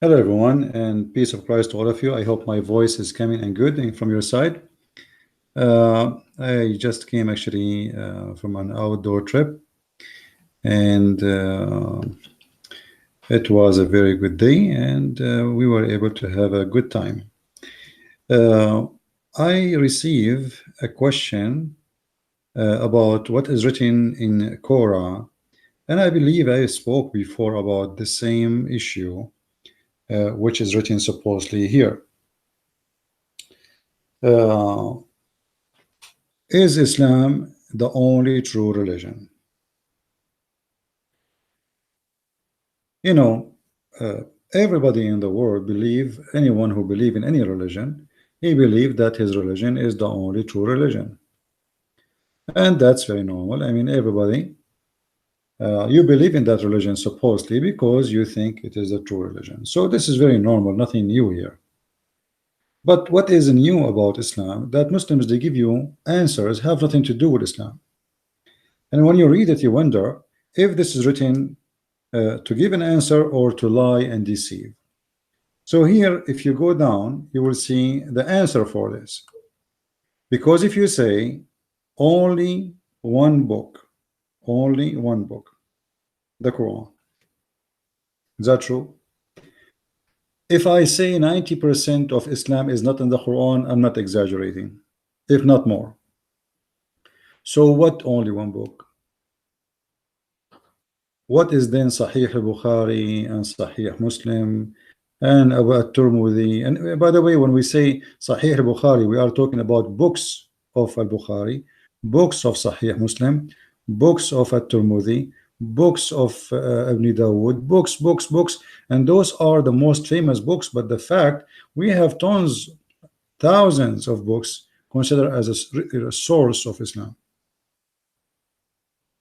Hello, everyone, and peace of Christ to all of you. I hope my voice is coming and good and from your side. I just came actually from an outdoor trip, and it was a very good day, and we were able to have a good time. Uh, I receive a question about what is written in Quora, and I believe I spoke before about the same issue, which is written supposedly here. Uh, Is Islam the only true religion? You know, uh, everybody in the world believe, anyone who believe in any religion, he believe that his religion is the only true religion. And that's very normal. I mean, everybody, you believe in that religion supposedly because you think it is the true religion. So this is very normal, nothing new here. But what is new about Islam? That Muslims, they give you answers have nothing to do with Islam. And when you read it, you wonder if this is written to give an answer or to lie and deceive. So here, if you go down, you will see the answer for this. Because if you say only one book, the Quran, is that true? If I say 90% of Islam is not in the Quran, I'm not exaggerating, if not more. So what only one book? What is then Sahih al-Bukhari and Sahih Muslim and Abu at-Tirmidhi? And by the way, when we say Sahih al-Bukhari, we are talking about books of al-Bukhari, books of Sahih Muslim, books of at-Tirmidhi, books of Ibn Dawood, books, and those are the most famous books. But the fact we have tons, thousands of books considered as a source of Islam.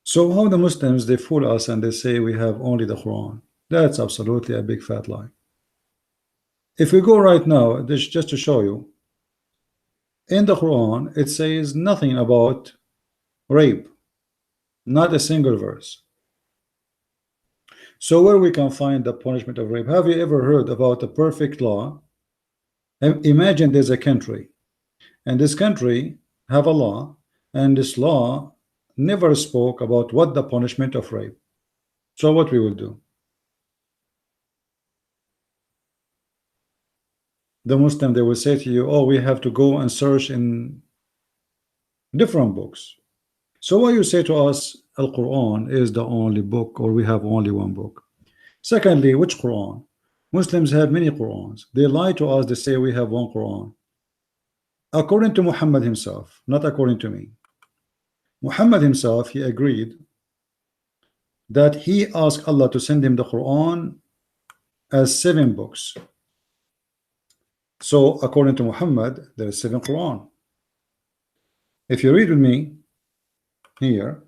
So how the Muslims, they fool us and they say we have only the Quran? That's absolutely a big fat lie. If we go right now, this just to show you, in the Quran it says nothing about rape, not a single verse. So where we can find the punishment of rape? Have you ever heard about a perfect law? Imagine there's a country, and this country have a law, and this law never spoke about what the punishment of rape. So what we will do? The Muslim, they will say to you, oh, we have to go and search in different books. So why you say to us Al-Quran is the only book, or we have only one book? Secondly, which Quran? Muslims have many Qurans. They lie to us, they say we have one Quran. According to Muhammad himself, not according to me. Muhammad himself, he agreed that he asked Allah to send him the Quran as 7 books. So according to Muhammad, there is 7 Quran. If you read with me here,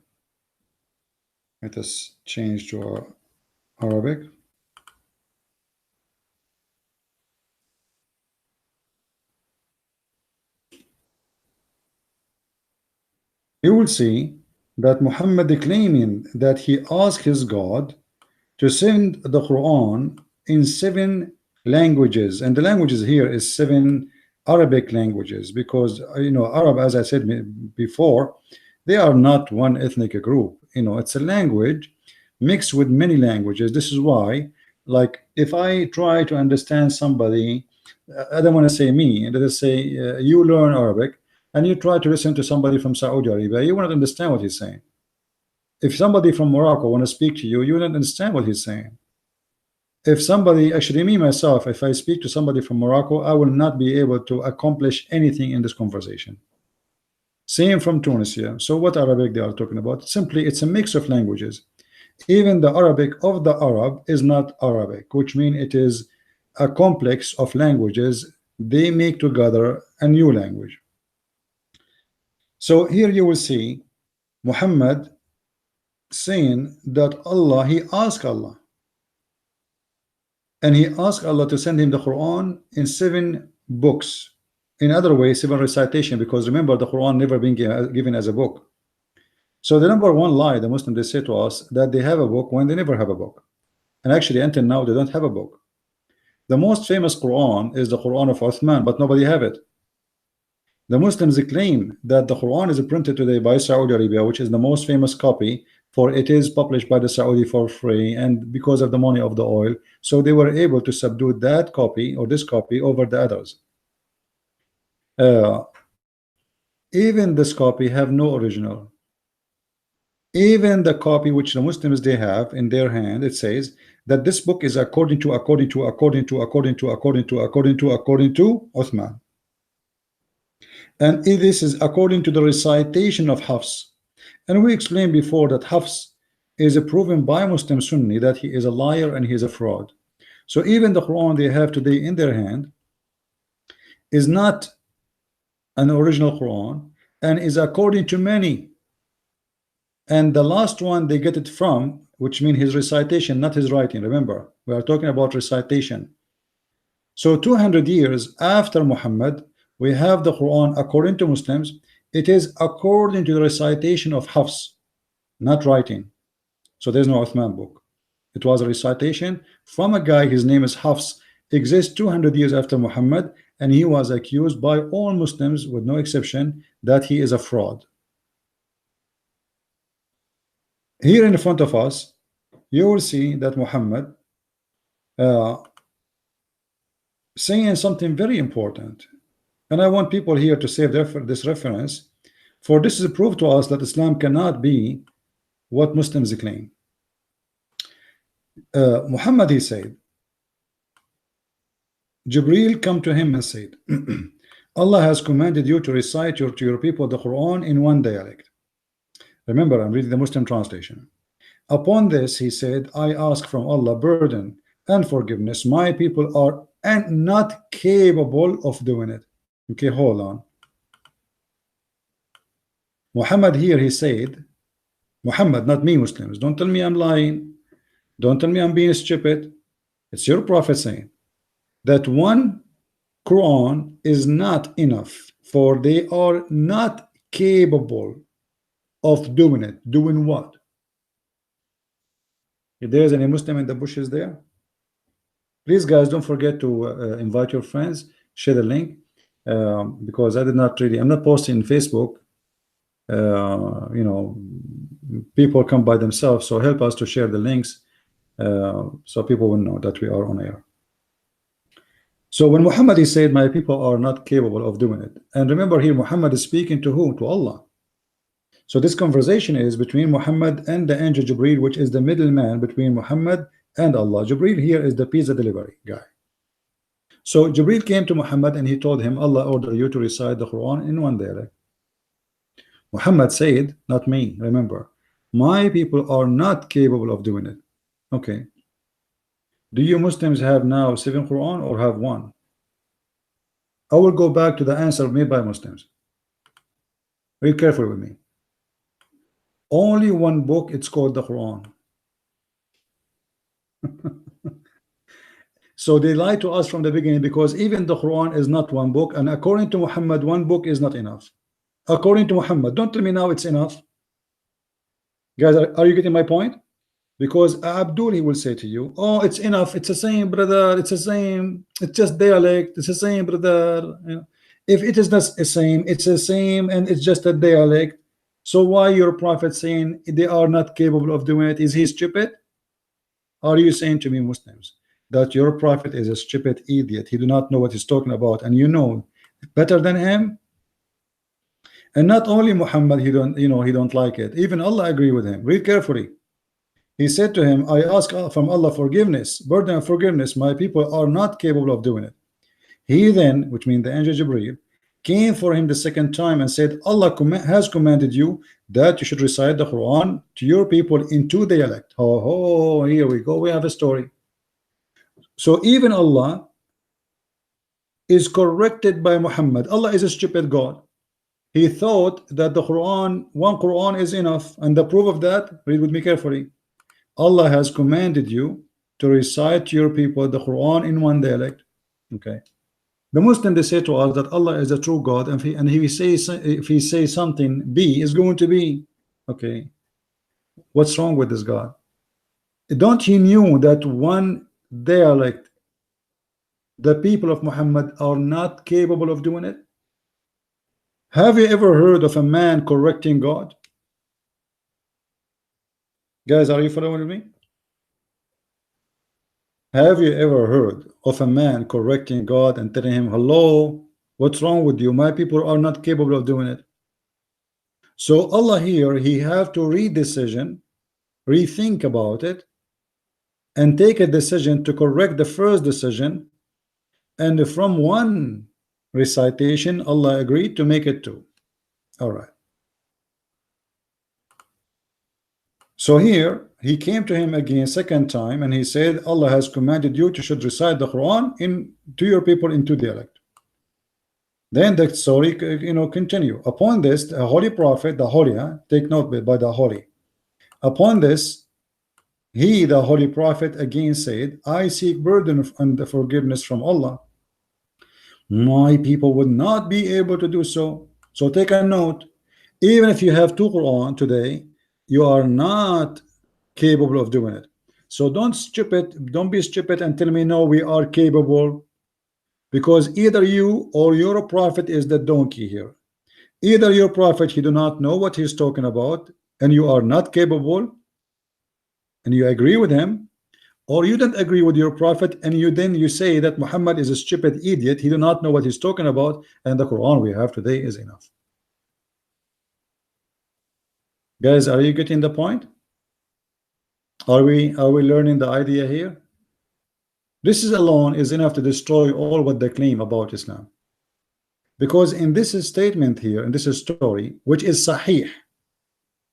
let us change to Arabic. You will see that Muhammad claiming that he asked his God to send the Quran in 7 languages, and the languages here is 7 Arabic languages, because Arab, as I said before, they are not one ethnic group. It's a language mixed with many languages. This is why, like, if I try to understand somebody, I don't want to say me, let us say you learn Arabic and you try to listen to somebody from Saudi Arabia, you will not understand what he's saying. If somebody from Morocco want to speak to you, you will not understand what he's saying. If somebody, actually me myself, if I speak to somebody from Morocco, I will not be able to accomplish anything in this conversation. Same from Tunisia. So what Arabic they are talking about? Simply, it's a mix of languages. Even the Arabic of the Arab is not Arabic, which means it is a complex of languages. They make together a new language. So here you will see Muhammad saying that Allah, he asked Allah, and he asked Allah to send him the Quran in 7 books. In other way, 7 recitation, because remember the Quran never been given as a book. So the number one lie the Muslims, they say to us that they have a book when they never have a book, and actually until now they don't have a book. The most famous Quran is the Quran of Uthman, but nobody have it. The Muslims claim that the Quran is printed today by Saudi Arabia, which is the most famous copy, for it is published by the Saudi for free, and because of the money of the oil, so they were able to subdue that copy or this copy over the others. Even this copy have no original. Even the copy which the Muslims they have in their hand, it says that this book is according to Uthman. And this is according to the recitation of Hafs. And we explained before that Hafs is proven by Muslim Sunni that he is a liar and he is a fraud. So even the Quran they have today in their hand is not an original Quran and is according to many. And the last one they get it from, which means his recitation, not his writing. Remember, we are talking about recitation. So 200 years after Muhammad, we have the Quran according to Muslims. It is according to the recitation of Hafs, not writing. So there's no Uthman book. It was a recitation from a guy, his name is Hafs, exists 200 years after Muhammad, and he was accused by all Muslims with no exception that he is a fraud. Here in front of us, you will see that Muhammad saying something very important, and I want people here to save this reference, for this is a proof to us that Islam cannot be what Muslims claim. Muhammad, he said, Jibreel come to him and said, Allah has commanded you to recite to your people the Quran in one dialect. Remember, I'm reading the Muslim translation. Upon this, he said, I ask from Allah burden and forgiveness. My people are not capable of doing it. Okay, hold on. Muhammad here, he said, Muhammad, not me, Muslims. Don't tell me I'm lying. Don't tell me I'm being stupid. It's your prophet saying that one Quran is not enough, for they are not capable of doing it. Doing what? If there is any Muslim in the bushes there, please guys don't forget to invite your friends, share the link, because I'm not posting in Facebook. You know, people come by themselves, so help us to share the links so people will know that we are on air. So when Muhammad he said my people are not capable of doing it, and remember here Muhammad is speaking to who? To Allah. So this conversation is between Muhammad and the angel Jibreel, which is the middleman between Muhammad and Allah. Jibreel here is the pizza delivery guy. So Jibreel came to Muhammad and he told him, Allah ordered you to recite the Quran in one dialect. Muhammad said, not me, remember, my people are not capable of doing it. Okay. Do you Muslims have now 7 Quran or have one? I will go back to the answer made by Muslims. Be careful with me. Only one book, it's called the Quran. So they lied to us from the beginning, because even the Quran is not one book, and according to Muhammad, one book is not enough. According to Muhammad, don't tell me now it's enough. Guys, are you getting my point? Because Abdul, he will say to you, oh, it's enough, it's the same, brother, it's the same, it's just dialect, it's the same, brother. You know, if it is not the same, it's the same, and it's just a dialect. So why your prophet saying they are not capable of doing it? Is he stupid? Are you saying to me, Muslims, that your prophet is a stupid idiot? He do not know what he's talking about, and you know better than him? And not only Muhammad, he don't like it. Even Allah agree with him. Read carefully. He said to him, I ask from Allah forgiveness, burden of forgiveness. My people are not capable of doing it. He then, which means the angel Jibreel, came for him the second time and said, Allah has commanded you that you should recite the Quran to your people in 2 dialects. Oh, here we go. We have a story. So even Allah is corrected by Muhammad. Allah is a stupid God. He thought that the Quran, one Quran is enough, and the proof of that, read with me carefully. Allah has commanded you to recite to your people the Quran in 1 dialect. Okay. The Muslim, they say to us that Allah is a true God, and if he says something be, is going to be. Okay. What's wrong with this God? Don't he knew that 1 dialect the people of Muhammad are not capable of doing it? Have you ever heard of a man correcting God? Guys, are you following me? Have you ever heard of a man correcting God and telling him, hello, what's wrong with you? My people are not capable of doing it. So Allah here, he have to redecision, rethink about it, and take a decision to correct the first decision. And from one recitation, Allah agreed to make it two. All right. So here he came to him again second time, and he said, Allah has commanded you to should recite the Quran to your people in two dialect. Then the story continue. Upon this, the holy prophet, the holy, take note by the holy. Upon this, he, the holy prophet, again said, I seek burden and the forgiveness from Allah. My people would not be able to do so. So take a note. Even if you have two Quran today, you are not capable of doing it. So don't be stupid and tell me no, we are capable, because either you or your prophet is the donkey here. Either your prophet, he do not know what he's talking about, and you are not capable, and you agree with him, or you don't agree with your prophet, and you say that Muhammad is a stupid idiot, he do not know what he's talking about, and the Quran we have today is enough. Guys, are you getting the point? Are we learning the idea here? This is alone is enough to destroy all what they claim about Islam. Because in this statement here, in this story, which is sahih,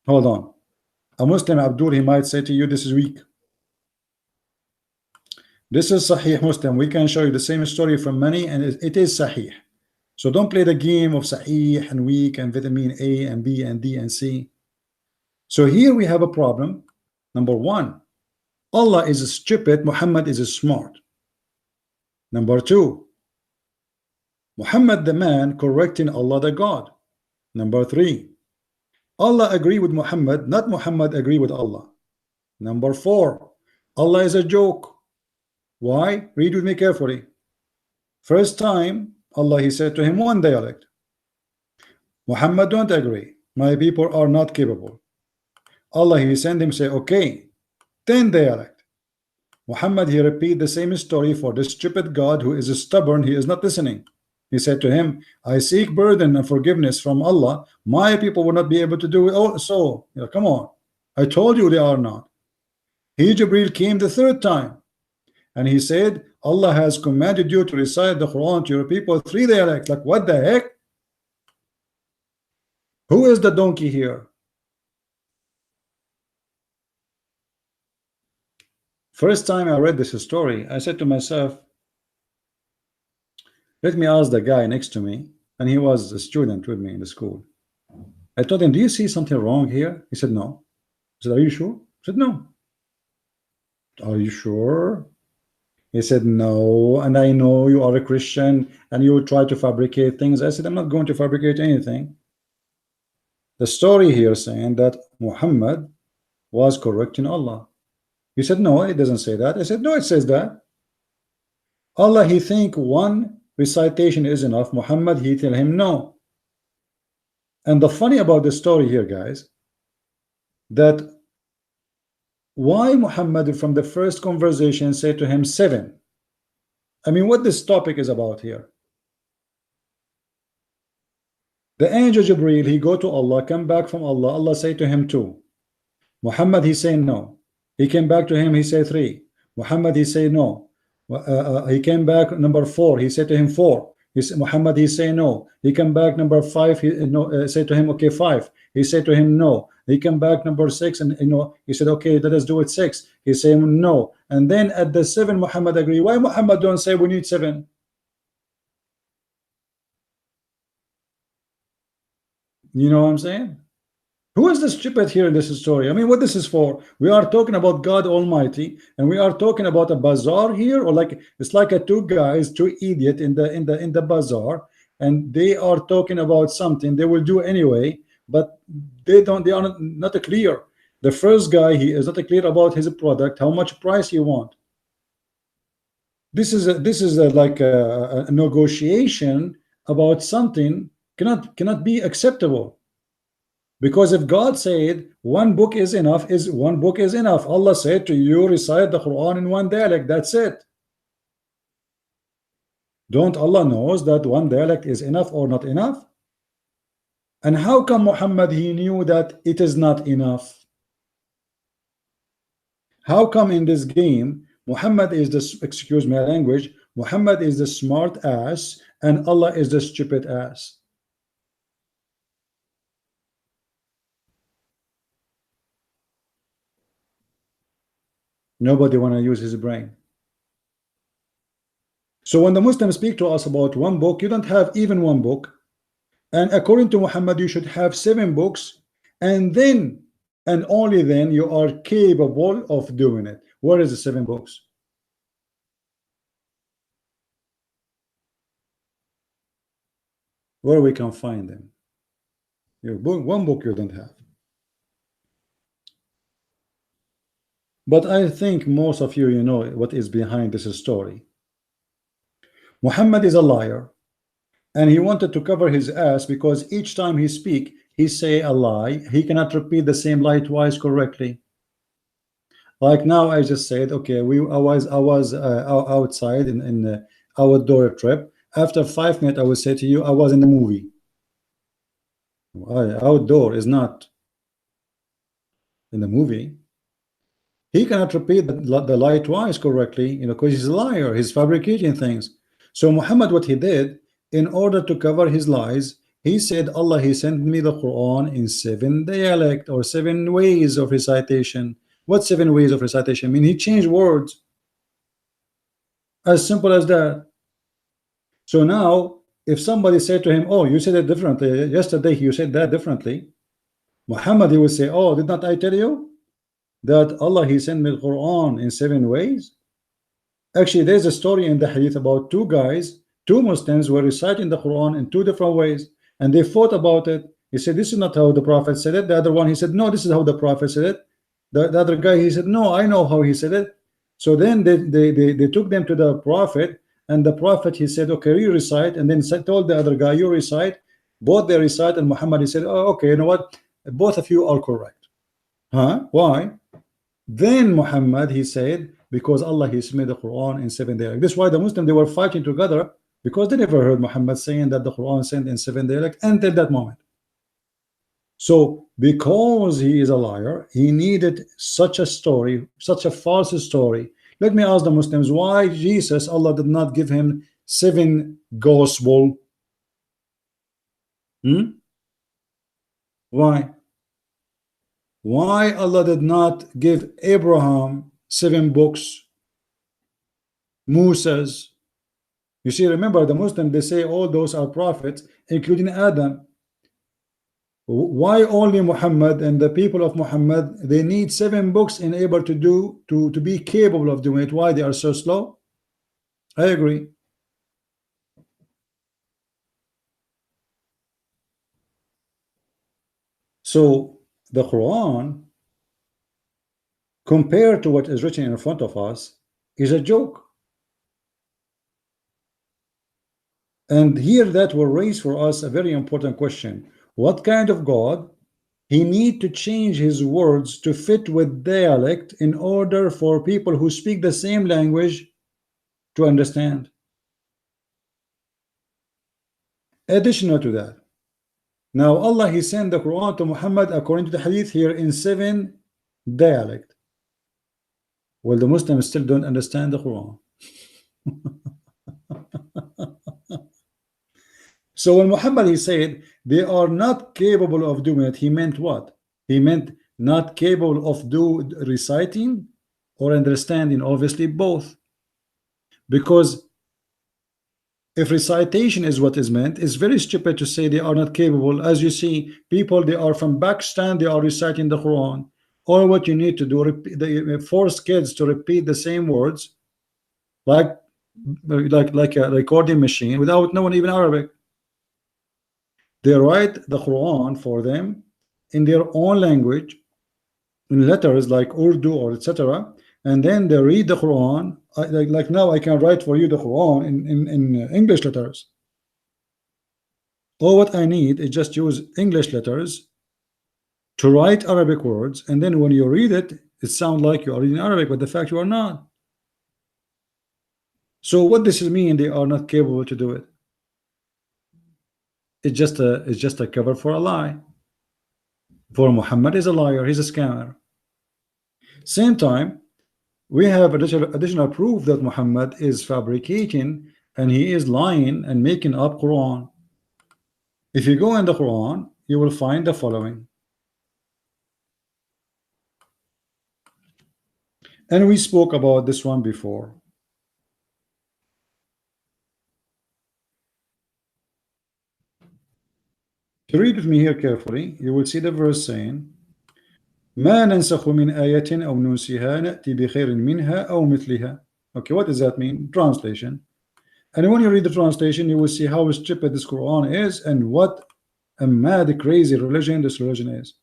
hold on, a Muslim Abdul, he might say to you, this is weak. This is sahih Muslim. We can show you the same story from many, and it is sahih. So don't play the game of sahih and weak and vitamin A and B and D and C. So here we have a problem. Number one, Allah is stupid, Muhammad is smart. Number two, Muhammad the man correcting Allah the God. Number three, Allah agree with Muhammad, not Muhammad agree with Allah. Number four, Allah is a joke. Why? Read with me carefully. First time, Allah, he said to him one dialect. Muhammad don't agree. My people are not capable. Allah, he sent him say, okay, 10 dialect. Muhammad, he repeat the same story for this stupid God who is stubborn, he is not listening. He said to him, I seek burden and forgiveness from Allah. My people will not be able to do it also. Come on. I told you they are not. He, Jibril, came the third time, and he said, Allah has commanded you to recite the Quran to your people 3 dialects. Like, what the heck? Who is the donkey here? First time I read this story, I said to myself, let me ask the guy next to me, and he was a student with me in the school. I told him, do you see something wrong here? He said, no. I said, are you sure? I said, no. Are you sure? He said, no, and I know you are a Christian and you try to fabricate things. I said, I'm not going to fabricate anything. The story here saying that Muhammad was correcting Allah. He said, no, it doesn't say that. I said, no, it says that. Allah, he think one recitation is enough. Muhammad, he tell him no. And the funny about the story here, guys, that why Muhammad from the first conversation said to him 7? I mean, what this topic is about here. The angel Jibril, he go to Allah, come back from Allah, Allah say to him 2. Muhammad, he say no. He came back to him, he say 3. Muhammad, he say no. He came back number 4, he said to him 4. He said, Muhammad, he say no. He came back number 5, he said to him, okay, 5. He said to him no. He came back number 6, and he said, okay, let us do it 6. He said no. And then at the 7, Muhammad agree. Why Muhammad don't say we need 7? You know what I'm saying? Who is the stupid here in this story? I mean, what this is for? We are talking about God Almighty, and we are talking about a bazaar here, or like it's like a 2 guys, 2 idiot in the bazaar, and they are talking about something they will do anyway, but they are not clear. The first guy, he is not clear about his product, how much price you want. Like a negotiation about something cannot be acceptable. Because if God said one book is enough, is one book is enough. Allah said to you, recite the Quran in one dialect. That's it. Don't Allah knows that one dialect is enough or not enough? And how come Muhammad, he knew that it is not enough? How come in this game Muhammad is the, excuse my language, Muhammad is the smart ass and Allah is the stupid ass? Nobody want to use his brain. So when the Muslims speak to us about one book, you don't have even one book. And according to Muhammad, you should have 7 books, and then and only then you are capable of doing it. Where is the 7 books? Where we can find them? One book you don't have. But I think most of you, you know what is behind this story. Muhammad is a liar, and he wanted to cover his ass because each time he speak, he say a lie. He cannot repeat the same lie twice correctly. Like now, I just said, okay, I was outside in the outdoor trip. After 5 minutes, I will say to you, I was in the movie. Outdoor is not in the movie. He cannot repeat the lie twice correctly, you know, because he's a liar. He's fabricating things. So Muhammad, what he did, in order to cover his lies, he said, Allah, he sent me the Quran in 7 dialect or 7 ways of recitation. What 7 ways of recitation? I mean, he changed words. As simple as that. So now, if somebody said to him, oh, you said it differently, yesterday you said that differently, Muhammad, he would say, oh, did not I tell you that Allah, he sent me the Quran in 7 ways? Actually, there's a story in the hadith about 2 guys, 2 Muslims were reciting the Quran in 2 different ways, and they fought about it. He said, this is not how the Prophet said it. The other one, he said, no, this is how the Prophet said it. The other guy, he said, no, I know how he said it. So then they took them to the Prophet, and the Prophet, he said, okay, you recite, and then told the other guy, you recite. Both they recite, and Muhammad, he said, oh, okay, you know what, both of you are correct. Huh? Why? Then Muhammad, he said, because Allah, he made the Quran in 7 dialect. This is why the Muslims, they were fighting together, because they never heard Muhammad saying that the Quran sent in 7 dialect until that moment. So because he is a liar, he needed such a story, such a false story. Let me ask the Muslims, why Jesus, Allah did not give him 7 gospel? Why? Why Allah did not give Abraham 7 books, Moses? You see, remember the Muslims, they say all those are prophets, including Adam. Why only Muhammad and the people of Muhammad, they need 7 books in able to do to be capable of doing it? Why they are so slow? I agree. So the Quran, compared to what is written in front of us, is a joke. And here that will raise for us a very important question. What kind of God? He need to change his words to fit with dialect in order for people who speak the same language to understand. Additional to that, now Allah, he sent the Quran to Muhammad according to the hadith here in 7 dialect. Well, the Muslims still don't understand the Quran. So when Muhammad, he said they are not capable of doing it, he meant what? He meant not capable of reciting or understanding. Obviously both, because if recitation is what is meant, it's very stupid to say they are not capable. As you see, people, they are from Pakistan, they are reciting the Quran. All what you need to do, force kids to repeat the same words like a recording machine without knowing even Arabic. They write the Quran for them in their own language, in letters like Urdu or etc. and then they read the Quran. Like now I can write for you the Quran in English letters. All what I need is just use English letters to write Arabic words, and then when you read it, it sounds like you are reading Arabic, but the fact you are not. So what does it mean they are not capable to do it? It's just a cover for a lie. For Muhammad is a liar, he's a scammer. Same time, we have additional proof that Muhammad is fabricating and he is lying and making up Quran. If you go in the Quran, you will find the following. And we spoke about this one before. If you read with me here carefully, you will see the verse saying, ما ننسخ من آية أو ننسها نأتي بخير منها أو مثلها. Okay, what does that mean? Translation. And when you read the translation, you will see how stupid this Quran is and what a mad, crazy religion this religion is.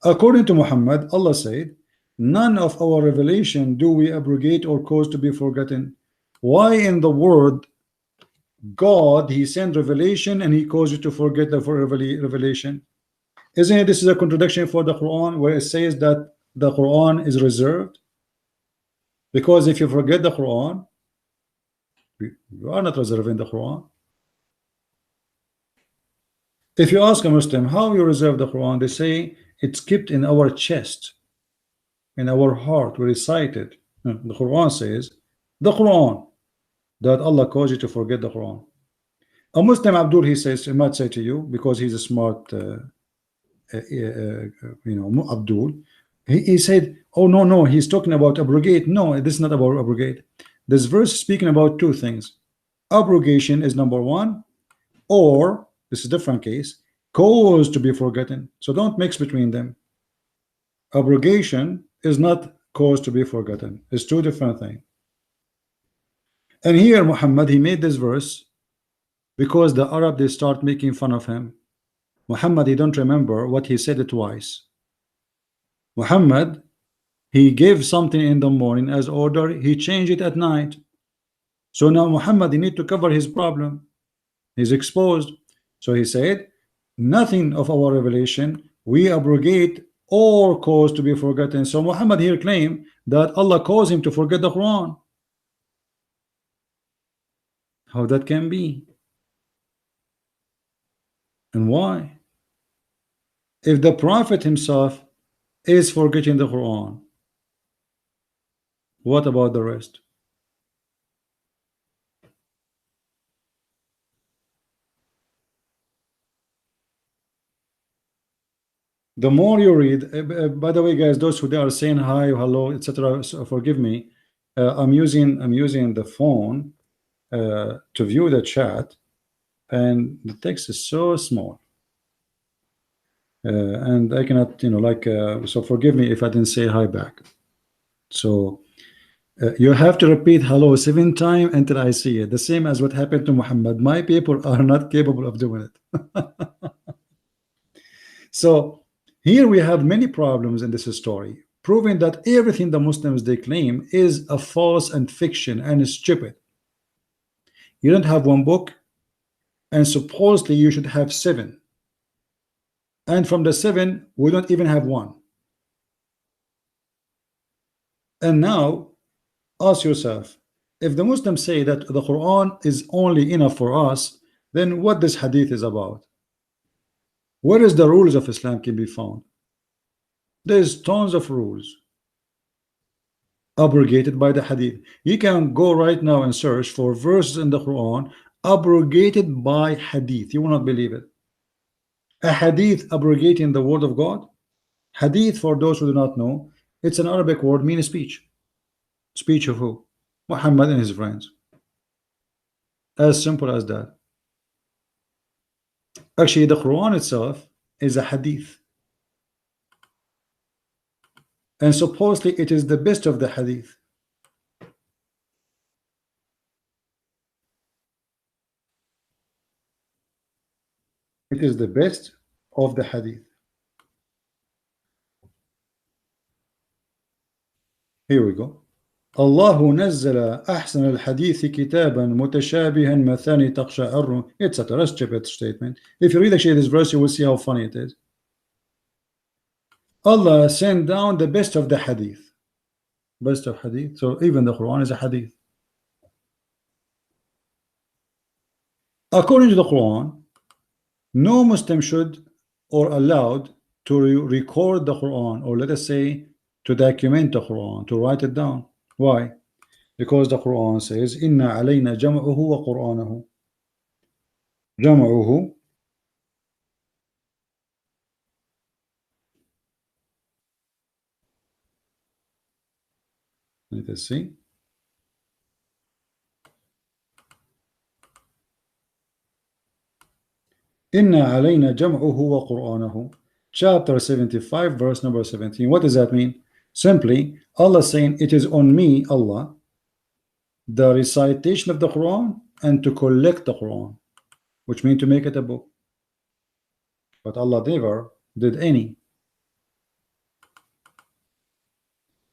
According to Muhammad, Allah said, none of our revelation do we abrogate or cause to be forgotten. Why in the word God he sent revelation and he caused you to forget the revelation? Isn't it this is a contradiction for the Quran where it says that the Quran is reserved? Because if you forget the Quran, you are not reserving the Quran. If you ask a Muslim how you reserve the Quran, they say it's kept in our chest, in our heart, we recite it. The Quran says the Quran, that Allah caused you to forget the Quran. A Muslim Abdul, he says, he might say to you, because he's a smart Abdul, he said, oh no, he's talking about abrogate. No, this is not about abrogate. This verse is speaking about two things. Abrogation is number one, or this is a different case, cause to be forgotten. So don't mix between them. Abrogation is not cause to be forgotten. It's two different things. And here Muhammad, he made this verse because the Arab, they start making fun of him. Muhammad, he don't remember what he said it twice. Muhammad, he gave something in the morning as order, he changed it at night. So now Muhammad, he need to cover his problem. He's exposed. So he said, nothing of our revelation we abrogate or cause to be forgotten. So Muhammad here claimed that Allah caused him to forget the Quran. How that can be? And why? If the Prophet himself is forgetting the Quran, what about the rest? The more you read, by the way, guys, those who are saying hi, hello, etc., so forgive me. I'm using the phone to view the chat, and the text is so small, and I cannot, so forgive me if I didn't say hi back. So you have to repeat hello 7 times until I see it. The same as what happened to Muhammad. My people are not capable of doing it. So here we have many problems in this story, proving that everything the Muslims they claim is a false and fiction and is stupid. You don't have one book, and supposedly you should have 7. And from the 7, we don't even have one. And now ask yourself, if the Muslims say that the Quran is only enough for us, then what this hadith is about? Where is the rules of Islam can be found? There's tons of rules abrogated by the hadith. You can go right now and search for verses in the Quran abrogated by hadith. You will not believe it. A hadith abrogating the word of God. Hadith, for those who do not know, it's an Arabic word meaning speech. Speech of who? Muhammad and his friends. As simple as that. Actually, the Quran itself is a hadith, and supposedly it is the best of the hadith. It is the best of the hadith. Here we go. الله نزل أحسن الحديث كتابا متشابها مثاني تقشعر, etc. Let's check that statement. If you read actually this verse, you will see how funny it is. Allah sent down the best of the hadith. Best of hadith. So even the Quran is a hadith. According to the Quran, no Muslim should or allowed to record the Quran, or let us say to document the Quran, to write it down. Why? Because the Quran says inna alayna jam'uhu wa qur'anahu. Jam'uhu, let us see. Inna alayna jam'uhu wa qur'anahu. Chapter 75, verse number 17. What does that mean? Simply, Allah saying it is on me, Allah, the recitation of the Quran and to collect the Quran, which means to make it a book. But Allah never did any.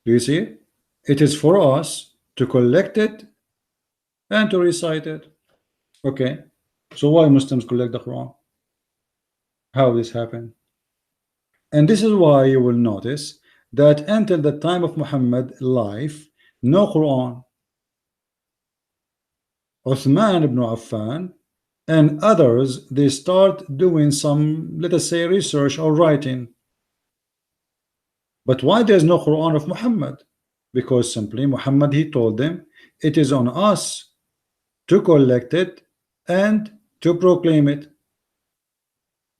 Do you see it? It is for us to collect it and to recite it. Okay, so why Muslims collect the Quran? How this happened? And this is why you will notice that until the time of Muhammad life, no Quran. Uthman ibn Affan and others, they start doing some, let us say, research or writing. But why there's no Quran of Muhammad? Because simply Muhammad, he told them it is on us to collect it and to proclaim it.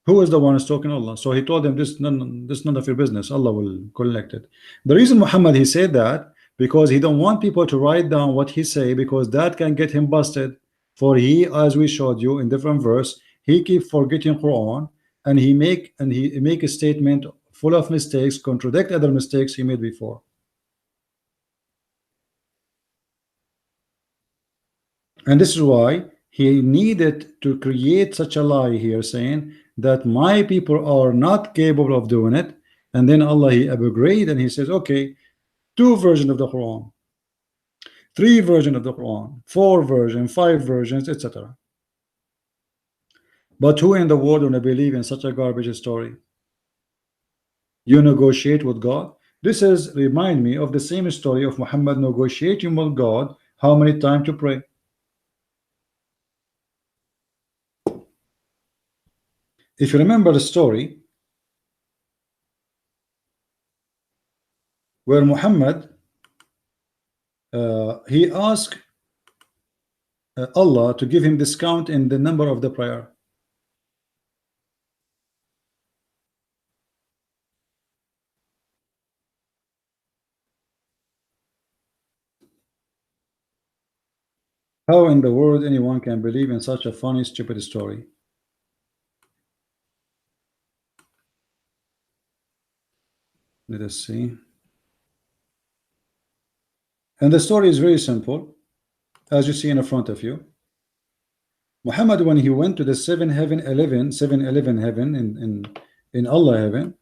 Who is the one who's talking? Allah. So he told them this none of your business. Allah will collect it. The reason Muhammad he said that, because he don't want people to write down what he say, because that can get him busted. For he, as we showed you in different verse, he keep forgetting Quran, and he make a statement full of mistakes, contradict other mistakes he made before. And this is why he needed to create such a lie here, saying that my people are not capable of doing it. And then Allah, he upgrade and he says, okay, 2 versions of the Quran, 3 versions of the Quran, 4 versions, 5 versions, etc. But who in the world will believe in such a garbage story? You negotiate with God. This is remind me of the same story of Muhammad negotiating with God how many times to pray. If you remember the story where Muhammad he asked Allah to give him discount in the number of the prayer. How in the world anyone can believe in such a funny, stupid story? Let us see. And the story is very simple, as you see in front of you. Muhammad, when he went to the 7-Eleven heaven in Allah heaven,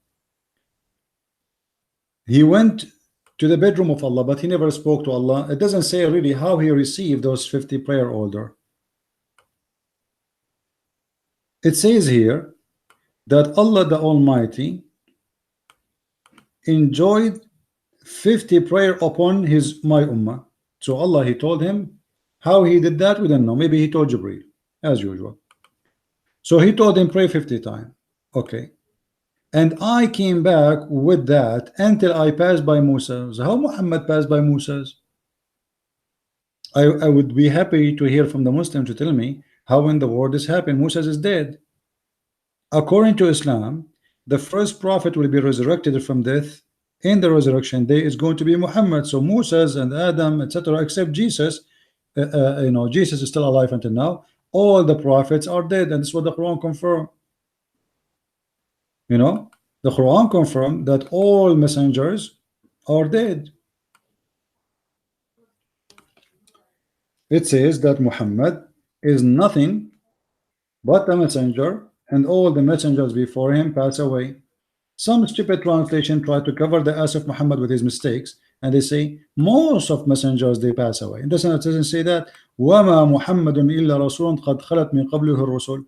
he went to the bedroom of Allah, but he never spoke to Allah. It doesn't say really how he received those 50 prayer order. It says here that Allah the Almighty enjoyed 50 prayer upon my ummah. So Allah, he told him how he did that, we don't know. Maybe he told Jibreel as usual. So he told him pray 50 times. Okay. And I came back with that until I passed by Musa's. How Muhammad passed by Musa's? I would be happy to hear from the Muslim to tell me how in the world this happened. Musa's is dead. According to Islam, the first prophet will be resurrected from death. In the resurrection day is going to be Muhammad. So Moses and Adam, etc., except Jesus, Jesus is still alive until now. All the prophets are dead, and this is what the Quran confirmed. The Quran confirmed that all messengers are dead. It says that Muhammad is nothing but a messenger, and all the messengers before him pass away. Some stupid translation tried to cover the ass of Muhammad with his mistakes, and they say most of messengers they pass away. It doesn't say that وَمَا مُحَمَّدٌ إِلَّا رَسُولٌ قَدْ خَلَتْ مِنْ قَبْلِهِ الرُّسُلُ,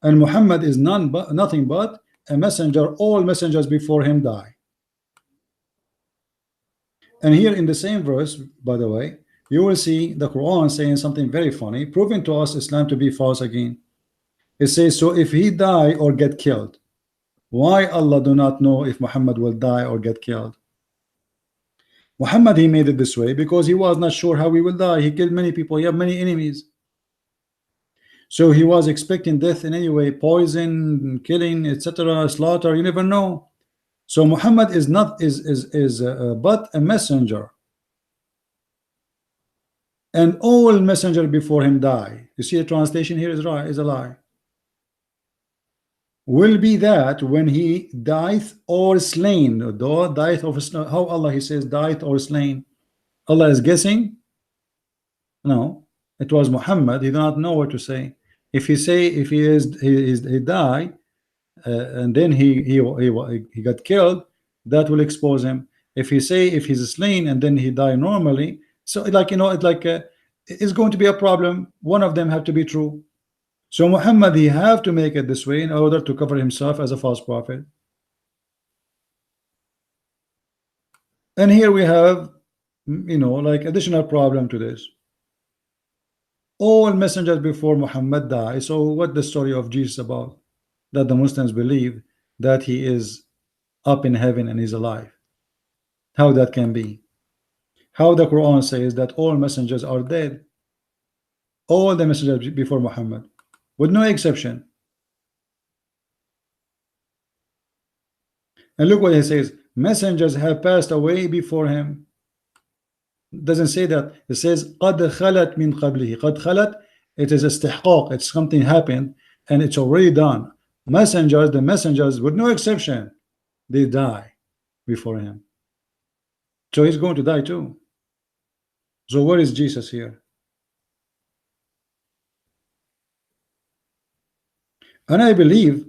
and Muhammad is nothing but a messenger. All messengers before him die. And here in the same verse, by the way, you will see the Quran saying something very funny, proving to us Islam to be false again. It says, so if he die or get killed, why Allah do not know if Muhammad will die or get killed? Muhammad, he made it this way because he was not sure how he will die. He killed many people. He had many enemies. So he was expecting death in any way, poison, killing, etc., slaughter. You never know. So Muhammad is not but a messenger, and all messenger before him die. You see, the translation here is right, is a lie. Will be that when he dieth or slain. Dieth or slain. How Allah he says dieth or slain? Allah is guessing? No, it was Muhammad. He did not know what to say. If he say he die, and then he got killed, that will expose him. If he say if he's slain and then he die normally, so like it's going to be a problem. One of them have to be true. So Muhammad, he have to make it this way in order to cover himself as a false prophet. And here we have, like additional problem to this. All messengers before Muhammad die. So what the story of Jesus about? That the Muslims believe that he is up in heaven and he's alive. How that can be? How the Quran says that all messengers are dead. All the messengers before Muhammad, with no exception. And look what he says, messengers have passed away before him. It doesn't say that. It says قَدْ خَلَتْ مِنْ قَبْلِهِ. قَدْ خَلَتْ, it is istihqaq, it's something happened and it's already done. Messengers, the messengers with no exception, they die before him. So he's going to die too. So where is Jesus here? And I believe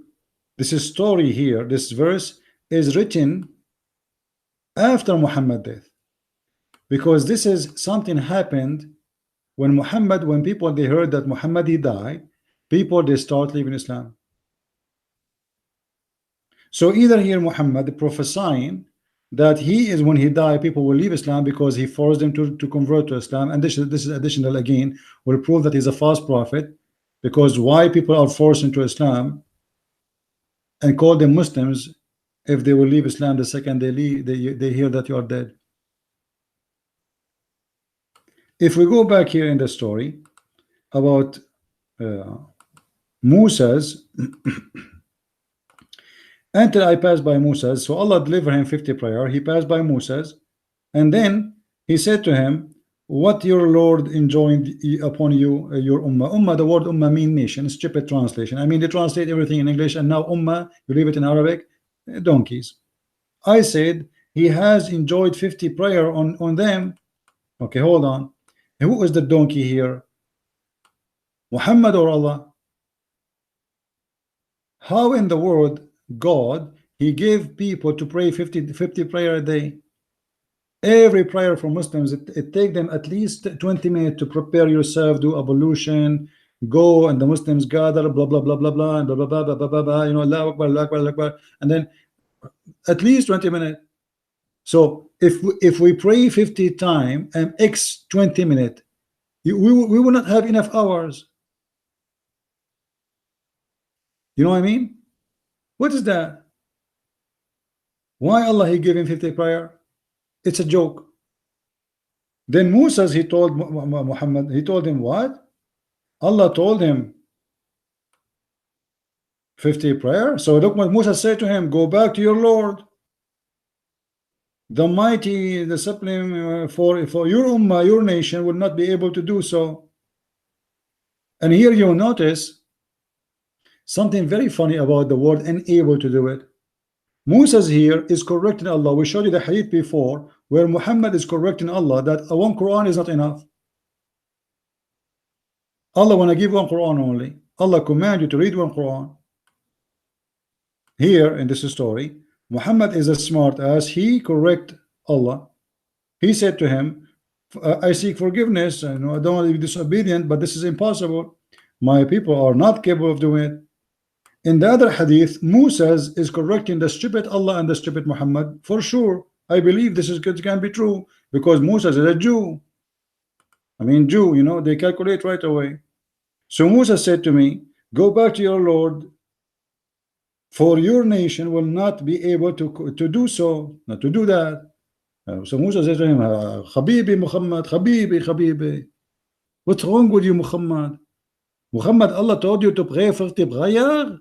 this story here, this verse is written after Muhammad's death, because this is something happened when people they heard that Muhammad he died, people they start leaving Islam. So either here Muhammad prophesying that he is, when he died, people will leave Islam because he forced them to convert to Islam, and this is additional again will prove that he's a false prophet. Because why people are forced into Islam and call them Muslims if they will leave Islam the second they leave, they hear that you are dead. If we go back here in the story about Moses, until I passed by Moses, so Allah delivered him 50 prayer. He passed by Moses, and then he said to him, what your Lord enjoined upon you, your ummah. Ummah, the word ummah mean nation, stupid translation. I mean, they translate everything in English, and now ummah, you leave it in Arabic, donkeys. I said, he has enjoyed 50 prayer on them. Okay, hold on. And who is the donkey here? Muhammad or Allah? How in the world God, he gave people to pray 50 prayer a day? Every prayer for Muslims, it take them at least 20 minutes to prepare yourself, do ablution, go, and the Muslims gather, blah blah blah blah blah, and blah blah blah blah blah, blah, blah, Allahu Akbar, Allahu Akbar, Allahu Akbar, and then at least 20 minutes. So if we pray 50 times and x 20 minutes, we will not have enough hours. You know what I mean? What is that? Why Allah he gave him 50 prayer? It's a joke. Then Moses, he told Muhammad, he told him what? Allah told him 50 prayer. So look what Musa said to him, go back to your Lord, the mighty, the supreme, for your ummah, your nation will not be able to do so. And here you notice something very funny about the word unable to do it. Moses here is correcting Allah. We showed you the hadith before where Muhammad is correcting Allah that one Quran is not enough. Allah want to give one Quran only. Allah command you to read one Quran. Here in this story, Muhammad is as smart as he correct Allah He said to him, I seek forgiveness, and I don't want to be disobedient, but this is impossible. My people are not capable of doing it. In the other hadith, Moses is correcting the stupid Allah and the stupid Muhammad. For sure, I believe this is can be true because Moses is a Jew. I mean, Jew, they calculate right away. So Musa said to me, go back to your Lord, for your nation will not be able to do so, not to do that. So Musa said to him, Habibi Muhammad, Habibi, what's wrong with you, Muhammad? Muhammad, Allah told you to pray 50 prayer.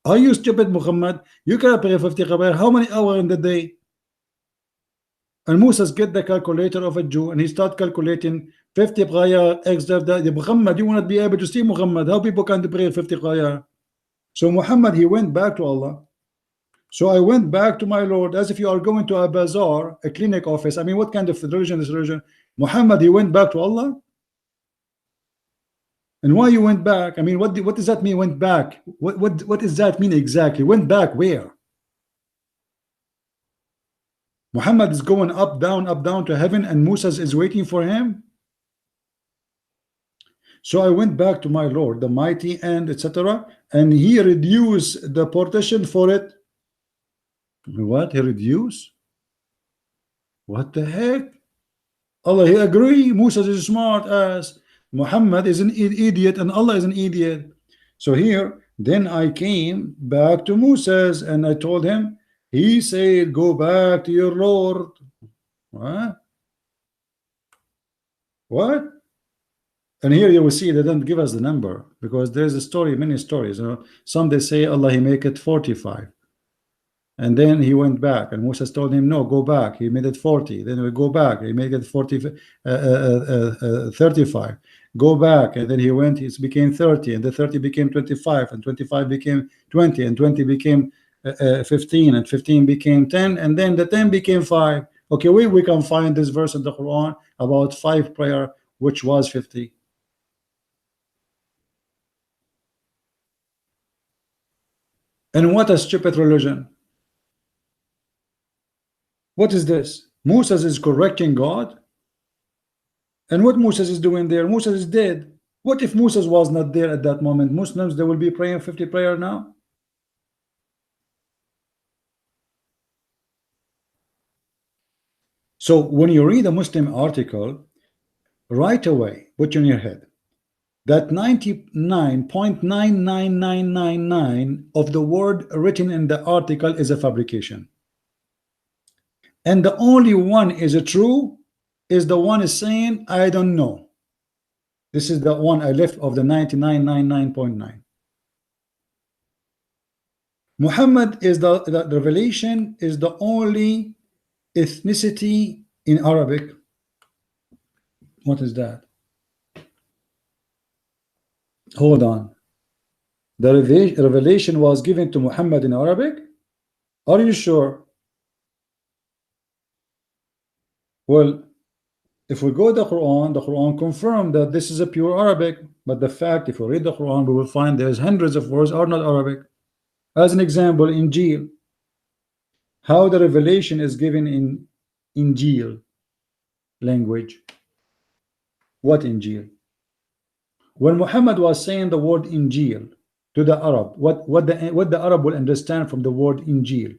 Are you stupid, Muhammad? You can pray 50 prayer. How many hours in the day? And Moses get the calculator of a Jew and he start calculating 50 prayer extra. Muhammad, you will not be able to see Muhammad. How people can pray 50 prayer? So Muhammad, he went back to Allah. So I went back to my Lord as if you are going to a bazaar, a clinic office. I mean, what kind of religion is religion? Muhammad, he went back to Allah. And why you went back? I mean, what does that mean, went back? What does that mean exactly? Went back where? Muhammad is going up, down to heaven, and Musa is waiting for him. So I went back to my Lord, the mighty, and etc. And he reduced the partition for it. What? He reduced? What the heck? Allah, he agree. Musa is a smart ass. Muhammad is an idiot and Allah is an idiot. So here, then I came back to Moses and I told him, he said, go back to your Lord. What? And here you will see they don't give us the number because there's a story, many stories. Some they say Allah, he make it 45. And then he went back and Moses told him, no, go back. He made it 40. Then we go back. He made it 35. Go back. And then he went, it became 30. And the 30 became 25. And 25 became 20. And 20 became 15. And 15 became 10. And then the 10 became 5. Okay, we can find this verse in the Quran about 5 prayer, which was 50. And what a stupid religion. What is this? Moses is correcting God. And what Moses is doing there? Moses is dead. What if Moses was not there at that moment? Muslims, they will be praying 50 prayer now. So when you read a Muslim article, right away, put in your head that 99.99999 of the word written in the article is a fabrication. And the only one is a true is the one is saying, I don't know. This is the one I left of the 99.99.9. Muhammad is the revelation is the only ethnicity in Arabic. What is that? Hold on. The revelation was given to Muhammad in Arabic? Are you sure? Well, if we go to the Quran confirmed that this is a pure Arabic, but the fact, if we read the Quran, we will find there's hundreds of words are not Arabic. As an example, Injil, how the revelation is given in Injil language. What Injil? When Muhammad was saying the word Injil to the Arab, what the Arab will understand from the word Injil?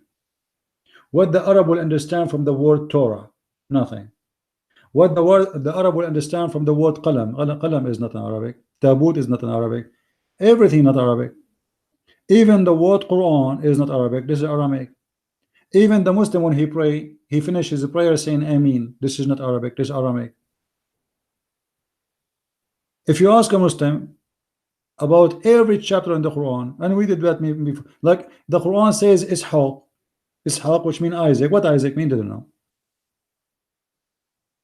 What the Arab will understand from the word Torah? Nothing. What the Arab will understand from the word qalam? Qalam is not an Arabic. Tabut is not an Arabic. Everything not Arabic. Even the word Quran is not Arabic. This is Aramaic. Even the Muslim, when he pray, he finishes the prayer saying Ameen. This is not Arabic. This is Aramaic. If you ask a Muslim about every chapter in the Quran, and we did that before, like the Quran says Ishaq, which means Isaac. What Isaac mean? They don't know.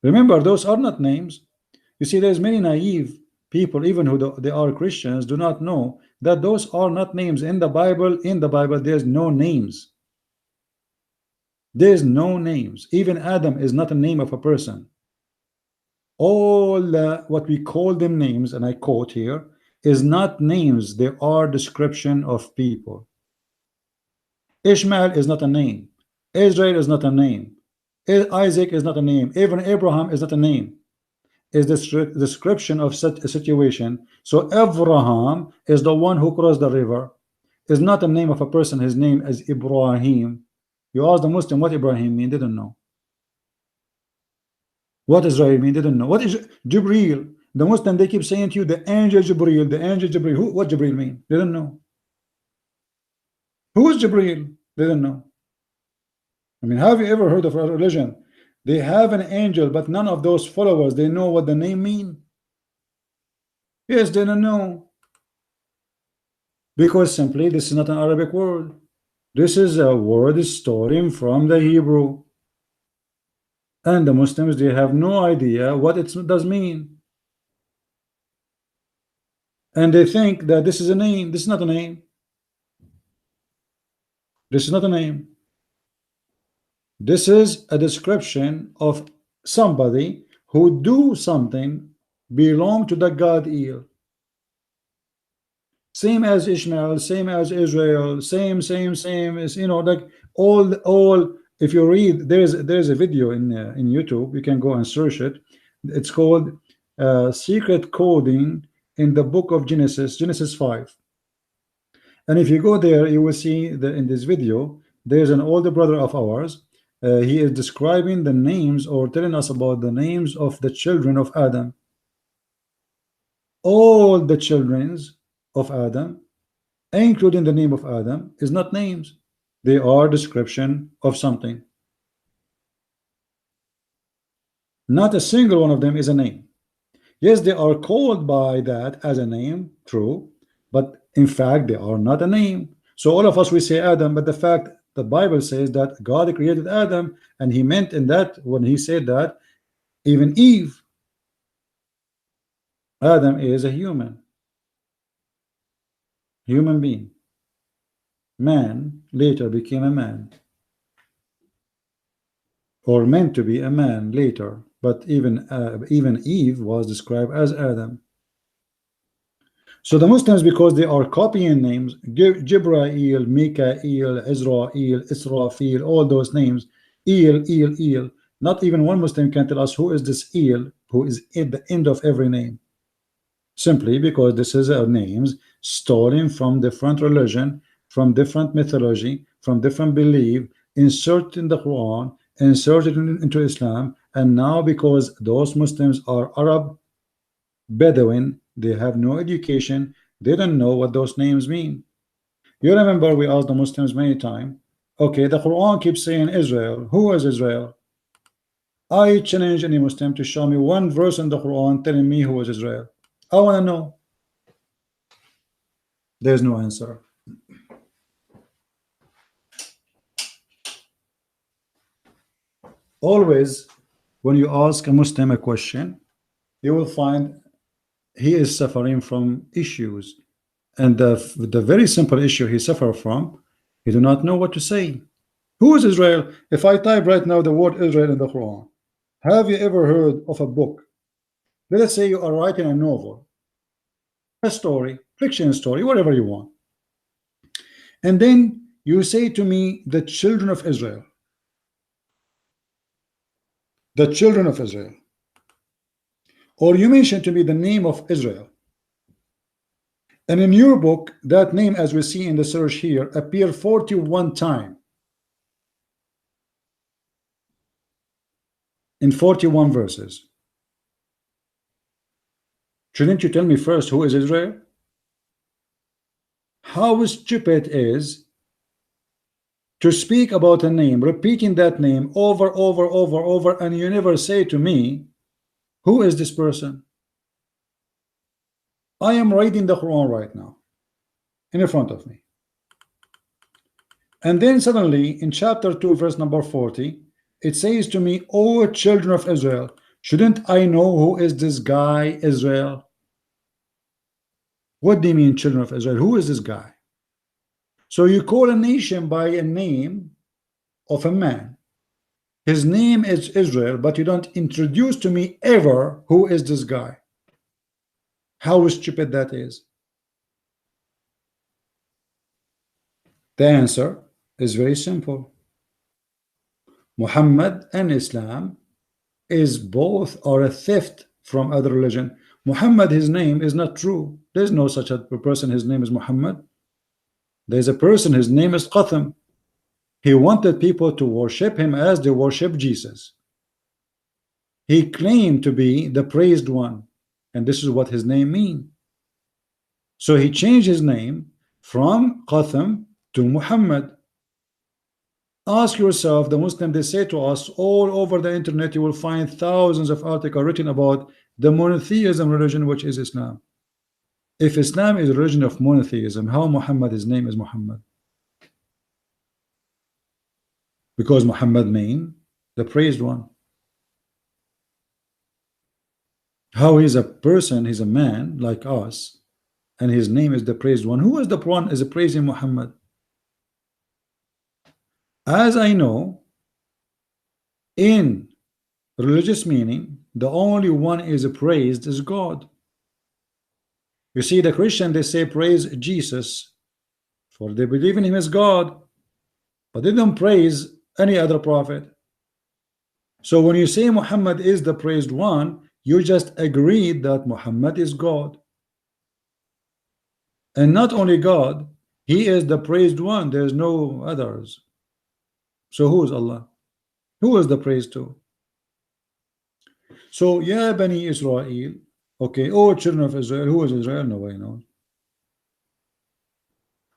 Remember, those are not names. You see, there's many naive people, even who they are Christians, do not know that those are not names in the Bible. In the Bible, there's no names. There's no names. Even Adam is not a name of a person. All what we call them names, and I quote here, is not names. They are description of people. Ishmael is not a name. Israel is not a name. Isaac is not a name. Even Abraham is not a name. Is the description of such a situation. So Abraham is the one who crossed the river. Is not a name of a person. His name is Ibrahim. You ask the Muslim what Ibrahim mean, they don't know. What Israel mean, they don't know. What is Jibril? The Muslim, they keep saying to you the angel Jibril, the angel Jibril. Who, what Jibril mean? They don't know. Who is Jibril? They don't know. I mean, have you ever heard of a religion? They have an angel, but none of those followers, they know what the name mean. Yes, they don't know. Because simply this is not an Arabic word. This is a word stolen from the Hebrew. And the Muslims, they have no idea what it does mean. And they think that this is a name. This is not a name. This is not a name. This is a description of somebody who do something belong to the God El. Same as Ishmael, same as Israel, same as, you know, like all. If you read, there's a video in YouTube. You can go and search it. It's called secret coding in the book of Genesis 5. And if you go there, you will see that in this video there's an older brother of ours. He is describing the names, or telling us about the names of the children of Adam. All the childrens of Adam, including the name of Adam, is not names. They are description of something. Not a single one of them is a name. Yes, they are called by that as a name, true, but in fact they are not a name. So all of us, we say Adam, but the fact the Bible says that God created Adam, and he meant in that, when he said that, even Eve. Adam is a human being. Man later became a man, or meant to be a man later, but even Eve was described as Adam. So the Muslims, because they are copying names, Jibrail, Mikael, Israel, Israfil, all those names, El. Not even one Muslim can tell us who is this El, who is at the end of every name. Simply because this is names stolen from different religion, from different mythology, from different belief, inserted in the Quran, inserted into Islam, and now because those Muslims are Arab, Bedouin, they have no education, they don't know what those names mean. You remember we asked the Muslims many times, okay, the Quran keeps saying Israel. Who is Israel? I challenge any Muslim to show me one verse in the Quran telling me who is Israel. I want to know. There's no answer. Always, when you ask a Muslim a question, you will find he is suffering from issues. And the very simple issue he suffers from, he do not know what to say. Who is Israel? If I type right now the word Israel in the Quran, have you ever heard of a book? Let us say you are writing a novel, a story, fiction story, whatever you want. And then you say to me, the children of Israel. The children of Israel. Or you mention to me the name of Israel. And in your book, that name, as we see in the search here, appear 41 times. In 41 verses. Shouldn't you tell me first who is Israel? How stupid is to speak about a name, repeating that name over, and you never say to me, who is this person? I am reading the Quran right now in front of me. And then suddenly in chapter 2, verse number 40, it says to me, "O children of Israel." Shouldn't I know who is this guy, Israel? What do you mean, children of Israel? Who is this guy? So you call a nation by a name of a man. His name is Israel, but you don't introduce to me ever who is this guy. How stupid that is. The answer is very simple. Muhammad and Islam is both are a theft from other religion. Muhammad, his name is not true. There's no such a person, his name is Muhammad. There's a person, his name is Qatham. He wanted people to worship him as they worship Jesus. He claimed to be the praised one, and this is what his name means. So he changed his name from Qatham to Muhammad. Ask yourself, the Muslim, they say to us all over the internet, you will find thousands of articles written about the monotheism religion, which is Islam. If Islam is a religion of monotheism, how Muhammad, his name is Muhammad? Because Muhammad means the praised one. How he's a person, he's a man like us, and his name is the praised one. Who is the one is praising Muhammad? As I know, in religious meaning, the only one is praised is God. You see, the Christian, they say praise Jesus, for they believe in him as God, but they don't praise any other prophet. So when you say Muhammad is the praised one, you just agreed that Muhammad is God. And not only God, he is the praised one. There's no others. So who is Allah? Who is the praise to? So, Ya Bani Israel, okay, oh children of Israel, who is Israel? Nobody knows.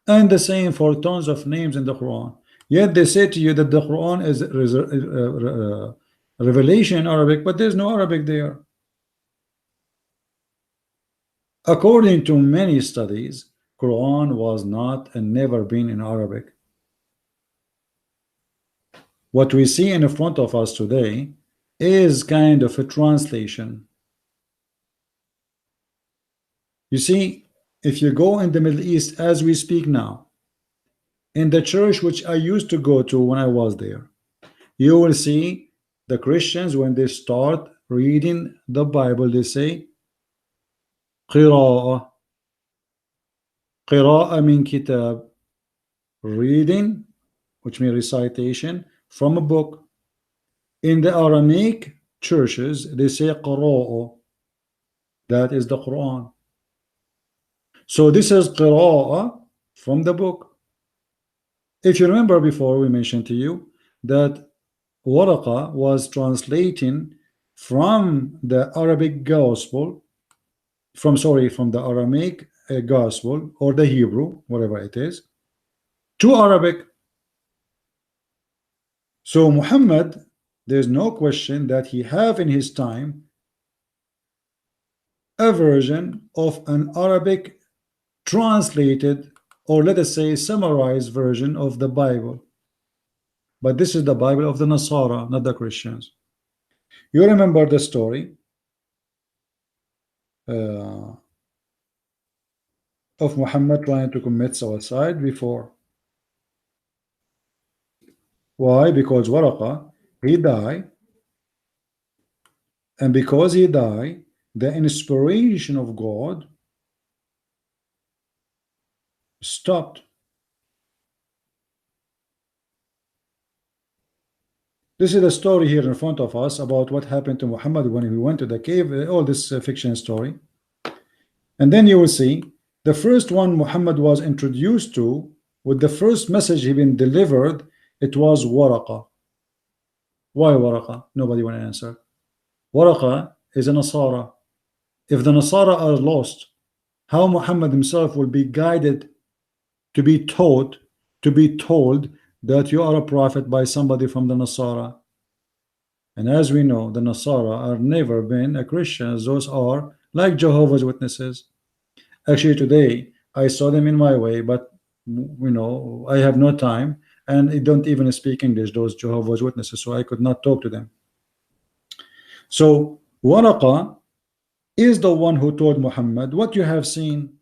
And the same for tons of names in the Quran. Yet they say to you that the Quran is revelation in Arabic, but there's no Arabic there. According to many studies, Quran was not and never been in Arabic. What we see in front of us today is kind of a translation. You see, if you go in the Middle East as we speak now, in the church which I used to go to when I was there, you will see the Christians, when they start reading the Bible, they say قراءة. قراءة min kitab, reading, which means recitation from a book. In the Aramaic churches, they say قراءة. That is the Quran. So this is قراءة from the book. If you remember before, we mentioned to you that Waraqa was translating from the Arabic gospel, from the Aramaic gospel, or the Hebrew, whatever it is, to Arabic. So Muhammad, there's no question that he have in his time a version of an Arabic translated, or let us say summarized version of the Bible. But this is the Bible of the Nasara, not the Christians. You remember the story of Muhammad trying to commit suicide before. Why? Because Waraqa, he died, and because he died, the inspiration of God stopped. This is the story here in front of us about what happened to Muhammad when he went to the cave, all this fiction story. And then you will see the first one Muhammad was introduced to, with the first message he been delivered, it was Waraqa. Why Waraqa? Nobody want to answer. Waraqa is a Nasara. If the Nasara are lost, how Muhammad himself will be guided to be taught, to be told that you are a prophet by somebody from the Nasara? And as we know, the Nasara are never been a Christian. Those are like Jehovah's Witnesses. Actually today I saw them in my way, but you know, I have no time, and they don't even speak English, those Jehovah's Witnesses, so I could not talk to them. So Waraqa is the one who told Muhammad what you have seen.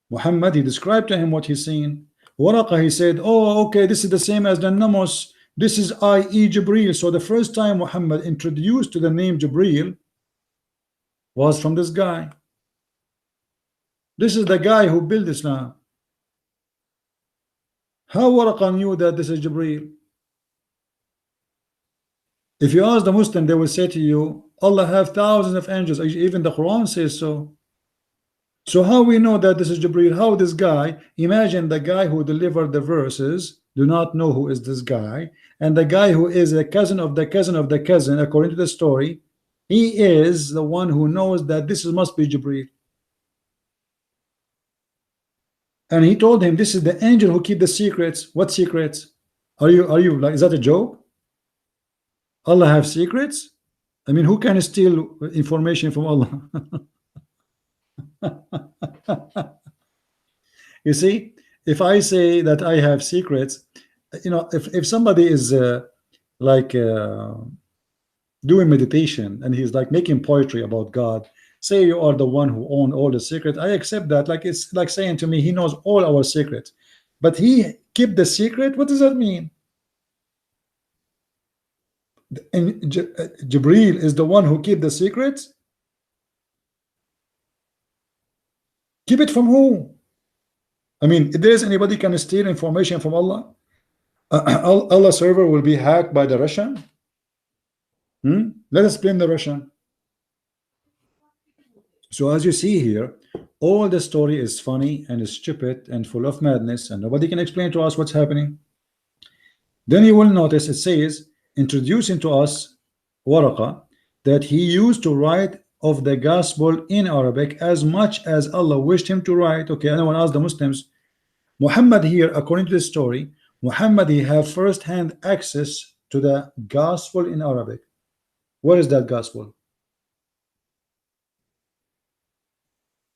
Muhammad, he described to him what he's seen. Waraqa, he said, oh okay, this is the same as the Namos, this is i.e. Jibreel. So the first time Muhammad introduced to the name Jibreel was from this guy. This is the guy who built Islam. How Waraqa knew that this is Jibreel? If you ask the Muslim, they will say to you, Allah have thousands of angels. Even the Quran says so. So how we know that this is Jibreel? How this guy, imagine the guy who delivered the verses, do not know who is this guy, and the guy who is a cousin of the cousin of the cousin, according to the story, he is the one who knows that this must be Jibreel. And he told him, this is the angel who keep the secrets. What secrets? Are you like, is that a joke? Allah have secrets? I mean, who can steal information from Allah? You see, if I say that I have secrets, you know, if somebody is like doing meditation and he's like making poetry about God, say you are the one who own all the secrets, I accept that. Like, it's like saying to me, he knows all our secrets, but he keep the secret. What does that mean? And Jibreel is the one who keep the secrets. Keep it from who? I mean, if there is anybody can steal information from Allah, Allah server will be hacked by the Russian. Let us blame the Russian. So as you see here, all the story is funny and is stupid and full of madness, and nobody can explain to us what's happening. Then you will notice it says, introducing to us Waraqa, that he used to write of the gospel in Arabic as much as Allah wished him to write. Okay, anyone ask the Muslims, Muhammad here, according to the story, Muhammad, he have first-hand access to the gospel in Arabic. What is that gospel?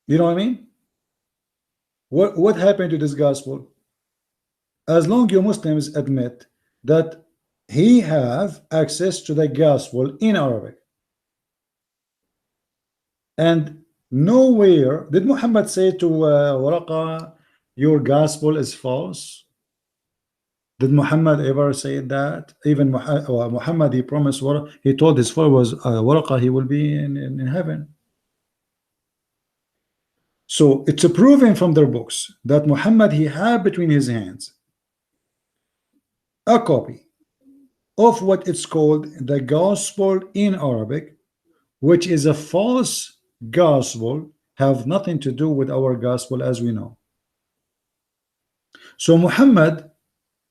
You know what I mean? What happened to this gospel? As long you Muslims admit that he have access to the gospel in Arabic, and nowhere did Muhammad say to Waraqa, your gospel is false. Did Muhammad ever say that? Even Muhammad, he promised Waraqa, he told his followers, Waraqa, he will be in heaven. So it's proven from their books that Muhammad, he had between his hands a copy of what it's called the gospel in Arabic, which is a false gospel, have nothing to do with our gospel as we know. So Muhammad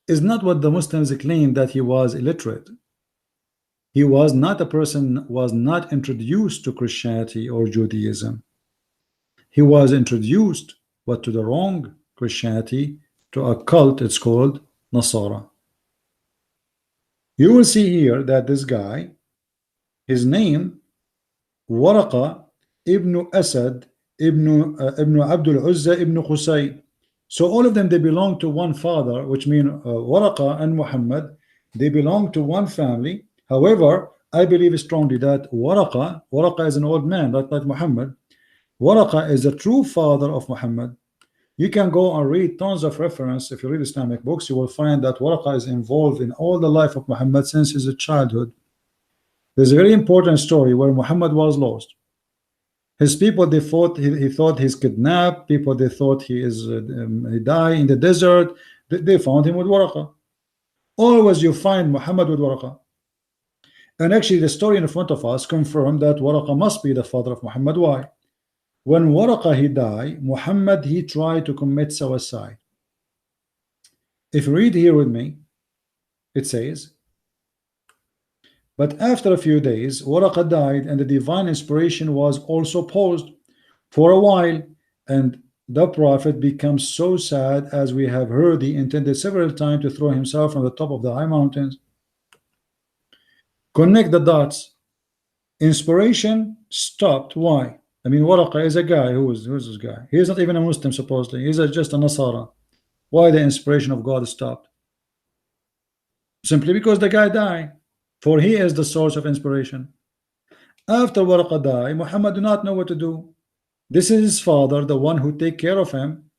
is not what the Muslims claim, that he was illiterate. He was not a person, was not introduced to Christianity or Judaism. He was introduced, but to the wrong Christianity, to a cult. It's called Nasara. You will see here that this guy, his name Waraqa ibn Asad ibn Abdul Uzza ibn Qusay. So all of them, they belong to one father, which means Waraqa and Muhammad, they belong to one family. However, I believe strongly that Waraqa is an old man, not like Muhammad. Waraqa is the true father of Muhammad. You can go and read tons of reference. If you read Islamic books, you will find that Waraqa is involved in all the life of Muhammad since his childhood. There's a very important story where Muhammad was lost. His people, they thought he thought he's kidnapped. People, they thought he died in the desert. They found him with Waraqa. Always you find Muhammad with Waraqa. And actually the story in front of us confirmed that Waraqa must be the father of Muhammad. Why? When Waraqa he died, Muhammad, he tried to commit suicide. If you read here with me, it says, but after a few days, Waraqa died, and the divine inspiration was also paused for a while, and the prophet becomes so sad, as we have heard, he intended several times to throw himself from the top of the high mountains. Connect the dots. Inspiration stopped. Why? I mean, Waraqa is a guy. Who's this guy? He is not even a Muslim, supposedly. He's just a Nasara. Why the inspiration of God stopped? Simply because the guy died. For he is the source of inspiration. After Waraqa died, Muhammad do not know what to do. This is his father, the one who take care of him,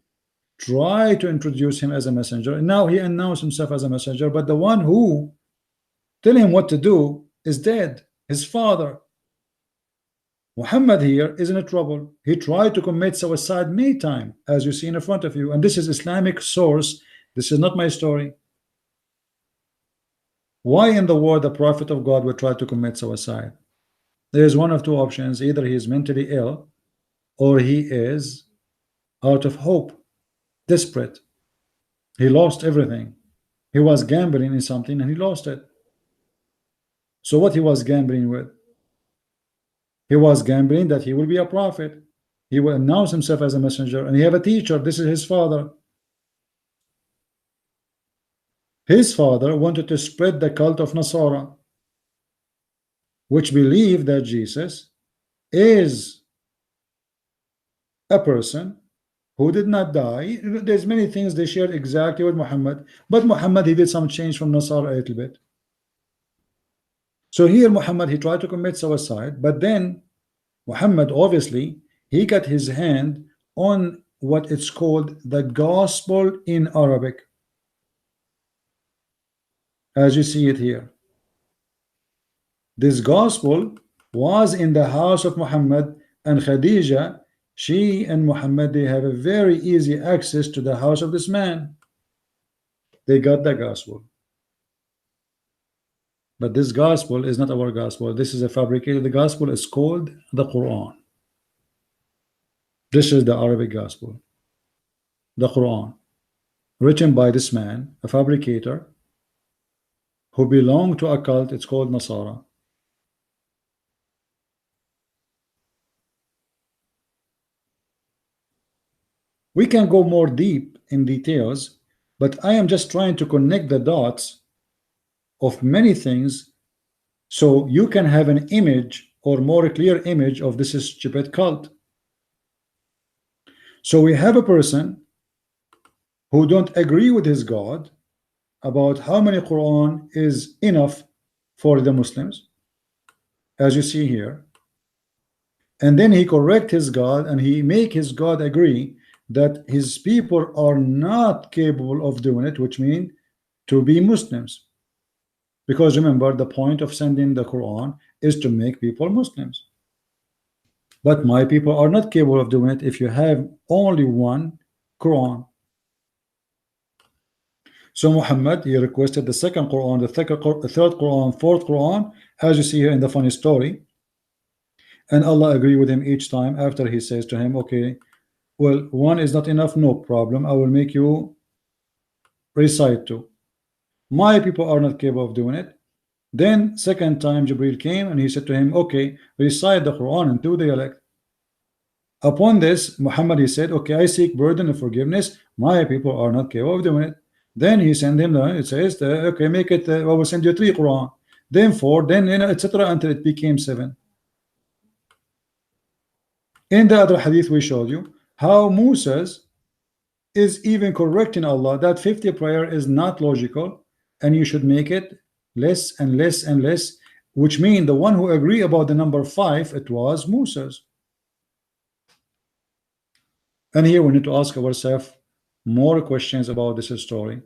try to introduce him as a messenger. And now he announced himself as a messenger, but the one who tell him what to do is dead, his father. Muhammad here is in trouble. He tried to commit suicide many times, as you see in front of you. And this is Islamic source. This is not my story. Why in the world the prophet of God would try to commit suicide? There's one of two options: either he is mentally ill, or he is out of hope, desperate. He lost everything. He was gambling in something and he lost it. So what he was gambling with? He was gambling that he will be a prophet. He will announce himself as a messenger, and he have a teacher. This is his father. His father wanted to spread the cult of Nasara, which believe that Jesus is a person who did not die. There's many things they shared exactly with Muhammad, but Muhammad, he did some change from Nasara a little bit. So here Muhammad, he tried to commit suicide, but then Muhammad, obviously, he got his hand on what it's called the gospel in Arabic, as you see it here. This gospel was in the house of Muhammad, and Khadija, she and Muhammad, they have a very easy access to the house of this man. They got the gospel. But this gospel is not our gospel. This is a fabricated. The gospel is called the Quran. This is the Arabic gospel, the Quran, written by this man, a fabricator, who belonged to a cult. It's called Nasara. We can go more deep in details, but I am just trying to connect the dots of many things so you can have an image, or more clear image, of this stupid cult. So we have a person who don't agree with his God about how many Quran is enough for the Muslims, as you see here, and then he correct his God, and he make his God agree that his people are not capable of doing it, which means to be Muslims. Because remember, the point of sending the Quran is to make people Muslims. But my people are not capable of doing it if you have only one Quran. So Muhammad, he requested the second Quran, the third Quran, fourth Quran, as you see here in the funny story. And Allah agreed with him each time after he says to him, okay, well, one is not enough, no problem, I will make you recite two. My people are not capable of doing it. Then second time Jibril came and he said to him, okay, recite the Quran in two dialects. Upon this, Muhammad, he said, okay, I seek pardon and forgiveness, my people are not capable of doing it. Then he sent him, it says, okay, make it, I will send you 3 Quran, then 4, then, etc., until it became 7. In the other hadith we showed you how Moses is even correcting Allah that 50 prayer is not logical, and you should make it less and less and less, which means the one who agree about the number 5, it was Moses. And here we need to ask ourselves more questions about this story.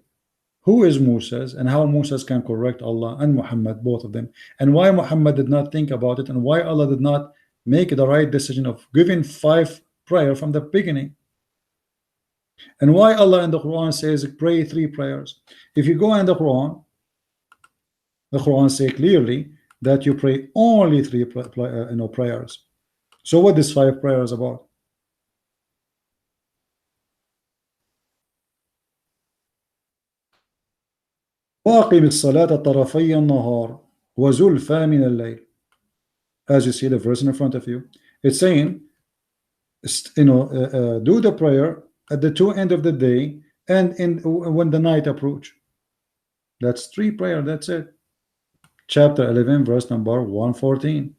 Who is Moses, and how Moses can correct Allah and Muhammad, both of them, and why Muhammad did not think about it, and why Allah did not make the right decision of giving 5 prayer from the beginning, and why Allah in the Quran says pray 3 prayers. If you go in the Quran say clearly that you pray only 3 prayers. So what is 5 prayers about? وَأَقِمِ الصَّلَاةَ طَرَفَيَّ النَّهَارِ وَزُلْفَى مِنَ اللَّيْلِ. As you see the verse in front of you, it's saying, do the prayer at the 2 end of the day and when the night approach. That's 3 prayer, that's it. Chapter 11, verse number 114.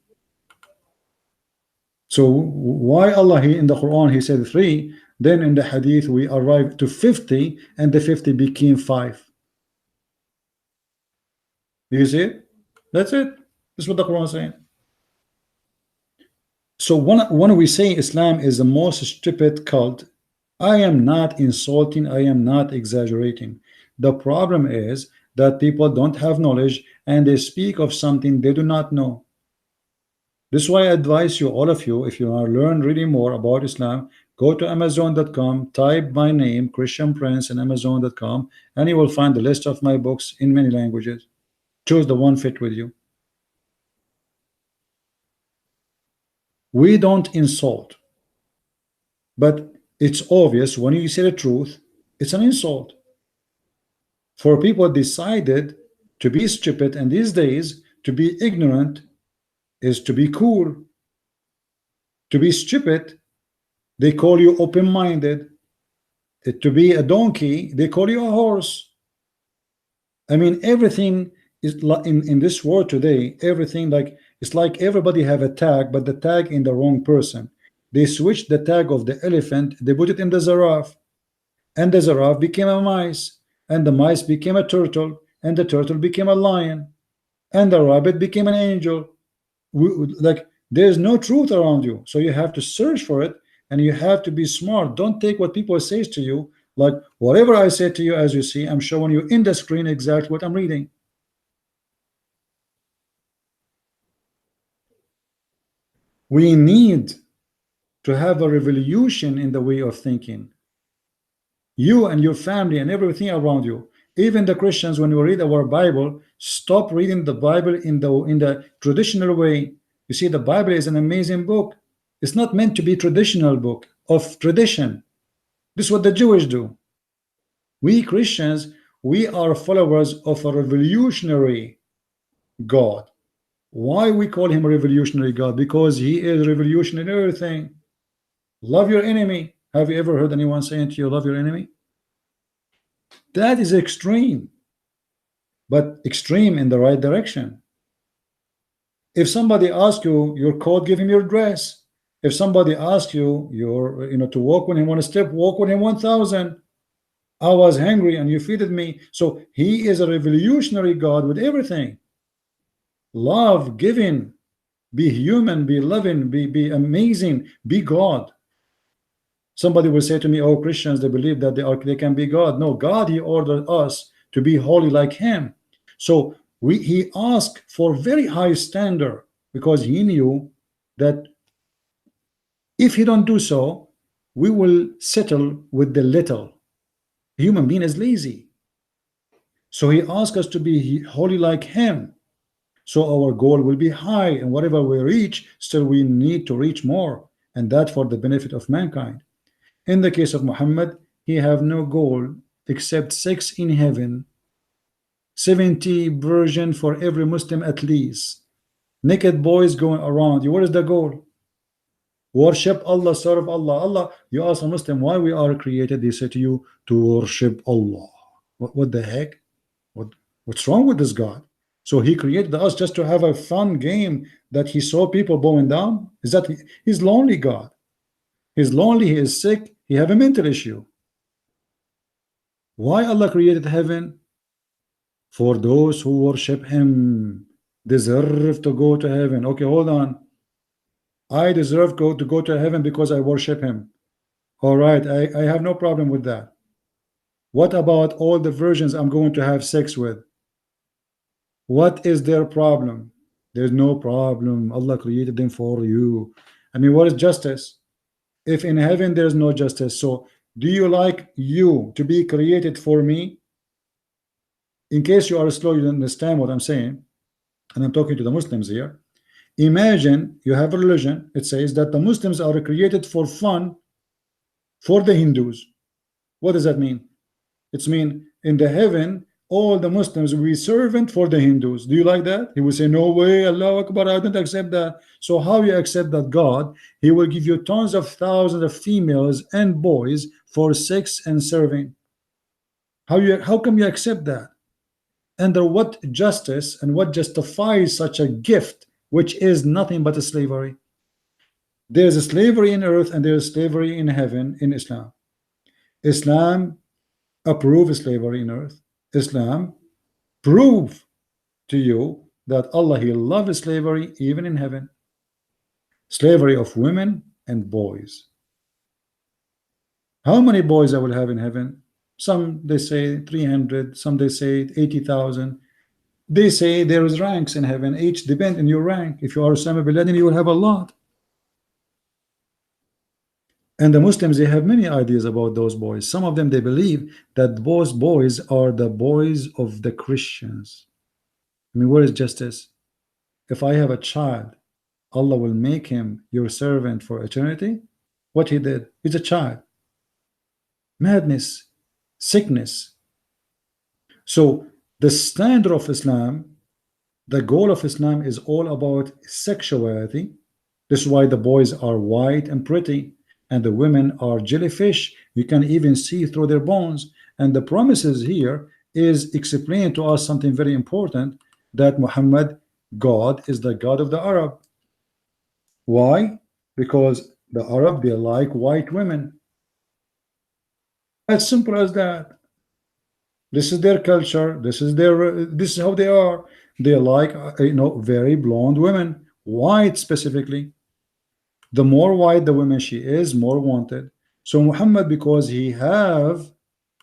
So why Allah in the Quran he said 3, then in the hadith we arrived to 50, and the 50 became 5. Do you see it? That's it. This is what the Quran is saying. So when we say Islam is the most stupid cult, I am not insulting, I am not exaggerating. The problem is that people don't have knowledge and they speak of something they do not know. This is why I advise you, all of you, if you want to learn really more about Islam, go to Amazon.com, type my name, Christian Prince, in Amazon.com, and you will find the list of my books in many languages. Choose the one fit with you. We don't insult, but it's obvious when you say the truth, it's an insult. For people decided to be stupid, and these days to be ignorant is to be cool. To be stupid, they call you open-minded. To be a donkey, they call you a horse. I mean, everything is like in this world today, everything like it's like everybody have a tag, but the tag in the wrong person. They switched the tag of the elephant, they put it in the giraffe, and the giraffe became a mice, and the mice became a turtle, and the turtle became a lion, and the rabbit became an angel. Like there's no truth around you, so you have to search for it, and you have to be smart. Don't take what people say to you. Like whatever I say to you, as you see, I'm showing you in the screen exactly what I'm reading. We need to have a revolution in the way of thinking. You and your family and everything around you, even the Christians, when we read our Bible, stop reading the Bible in the traditional way. You see, the Bible is an amazing book. It's not meant to be traditional book of tradition. This is what the Jewish do. We Christians, we are followers of a revolutionary God. Why we call him a revolutionary God? Because he is revolutionary in everything. Love your enemy. Have you ever heard anyone saying to you, love your enemy? That is extreme, but extreme in the right direction. If somebody asks you your coat, give him your dress. If somebody asks you to walk with him 1 step, walk with him 1,000. I was hungry and you feeded me. So he is a revolutionary God with everything. Love, giving, be human, be loving, be amazing, be God. Somebody will say to me, oh, Christians, they believe that they can be God. No, God, he ordered us to be holy like him. So he asked for very high standard, because he knew that if he don't do so, we will settle with the little. Human being is lazy. So he asked us to be holy like him. So our goal will be high, and whatever we reach, still we need to reach more, and that for the benefit of mankind. In the case of Muhammad, he have no goal except sex in heaven, 70 virgin for every Muslim at least, naked boys going around you. What is the goal? Worship Allah, serve Allah. You ask a Muslim why we are created, they say to you, to worship Allah. What the heck? What's wrong with this God? So he created us just to have a fun game that he saw people bowing down? Is that he's lonely God? He's lonely, he is sick, he have a mental issue. Why Allah created heaven? For those who worship him deserve to go to heaven. Okay, hold on. I deserve to go to heaven because I worship him. All right, I have no problem with that. What about all the virgins I'm going to have sex with? What is their problem? There's no problem. Allah created them for you. I mean, what is justice? If in heaven there's no justice, so do you like you to be created for me? In case you are slow, you don't understand what I'm saying, and I'm talking to the Muslims here. Imagine you have a religion, it says that the Muslims are created for fun for the Hindus. What does that mean? It's mean in the heaven all the Muslims will be servant for the Hindus. Do you like that? He will say, no way, Allahu Akbar, I don't accept that. So how you accept that God? He will give you tons of thousands of females and boys for sex and serving. How come you accept that? Under what justice and what justifies such a gift, which is nothing but a slavery? There's a slavery in earth and there's slavery in heaven in Islam. Islam approves slavery in earth. Islam prove to you that Allah, he loves slavery even in heaven. Slavery of women and boys. How many boys I will have in heaven? Some they say 300, some they say 80,000. They say there is ranks in heaven, each depend on your rank. If you are Osama bin Laden, you will have a lot. And the Muslims, they have many ideas about those boys. Some of them, they believe that those boys are the boys of the Christians. I mean, where is justice? If I have a child, Allah will make him your servant for eternity. What he did? He's a child. Madness, sickness. So the standard of Islam, the goal of Islam is all about sexuality. This is why the boys are white and pretty, and the women are jellyfish. You can even see through their bones. And the promises here is explaining to us something very important, that Muhammad, God, is the God of the Arab. Why? Because the Arab, they like white women. As simple as that. This is their culture. This is how they are. They like very blonde women, white specifically. The more white the woman she is, more wanted. So Muhammad, because he have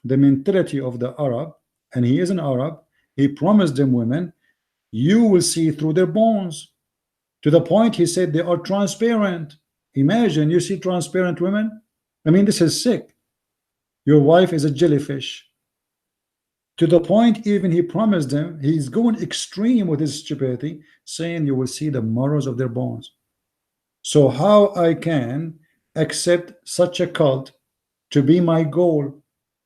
the mentality of the Arab, and he is an Arab, he promised them women, you will see through their bones. To the point he said they are transparent. Imagine you see transparent women. I mean, this is sick. Your wife is a jellyfish. To the point even he promised them, he's going extreme with his stupidity, saying you will see the marrows of their bones. So how I can accept such a cult to be my goal?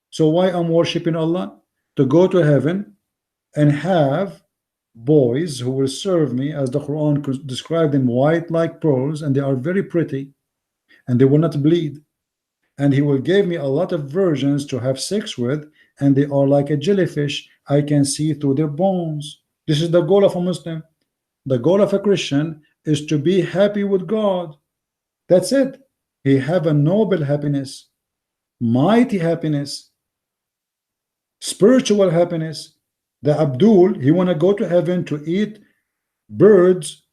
So why I'm worshiping Allah? To go to heaven and have boys who will serve me, as the Quran could describe them, white like pearls, and they are very pretty, and they will not bleed. And he will give me a lot of virgins to have sex with, and they are like a jellyfish. I can see through their bones. This is the goal of a Muslim. The goal of a Christian is to be happy with God. That's it. He have a noble happiness, mighty happiness, spiritual happiness. The Abdul, he want to go to heaven to eat birds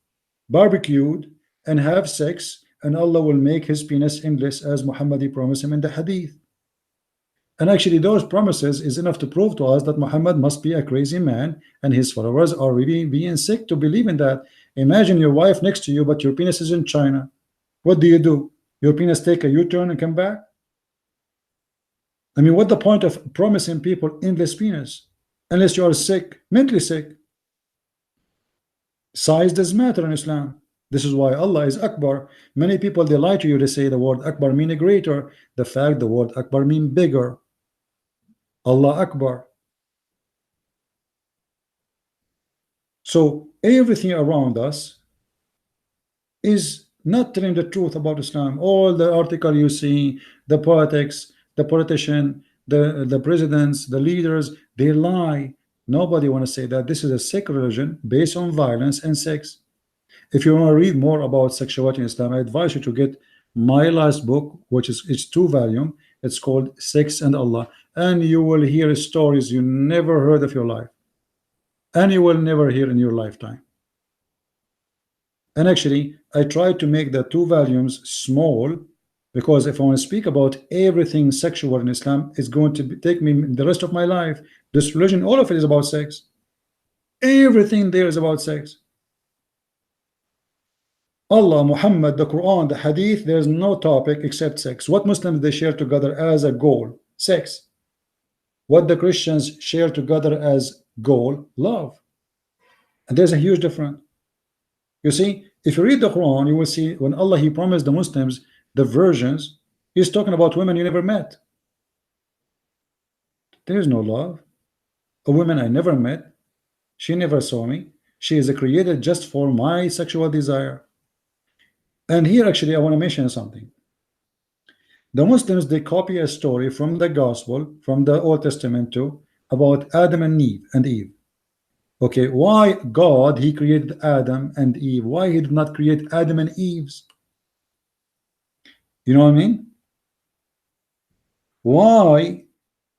barbecued and have sex, and Allah will make his penis endless, as Muhammad promised him in the hadith. And actually those promises is enough to prove to us that Muhammad must be a crazy man, and his followers are really being sick to believe in that. Imagine your wife next to you, but your penis is in China. What do? Your penis take a U-turn and come back? I mean, what the point of promising people endless penis? Unless you are sick, mentally sick. Size does matter in Islam. This is why Allah is Akbar. Many people, they lie to you. They say the word Akbar mean greater. The fact the word Akbar mean bigger. Allah Akbar. So everything around us is not telling the truth about Islam. All the article you see, the politics, the politician, the presidents, the leaders, they lie. Nobody want to say that this is a sick religion based on violence and sex. If you want to read more about sexuality in Islam, I advise you to get my last book, which is, it's 2 volumes. It's called Sex and Allah, and you will hear stories you never heard of your life, and you will never hear in your lifetime. And actually, I tried to make the 2 volumes small, because if I want to speak about everything sexual in Islam, it's going to take me the rest of my life. This religion, all of it is about sex. Everything there is about sex. Allah, Muhammad, the Quran, the Hadith, there's no topic except sex. What Muslims they share together as a goal? Sex. What the Christians share together as goal? Love. And there's a huge difference. You see, if you read the Quran, you will see when Allah, he promised the Muslims the virgins, he's talking about women you never met. There is no love. A woman I never met, she never saw me, she is created just for my sexual desire. And here actually I want to mention something. The Muslims, they copy a story from the gospel, from the Old Testament too, about Adam and Eve. Okay, why God, he created Adam and Eve? Why he did not create Adam and Eve's? You know what I mean? Why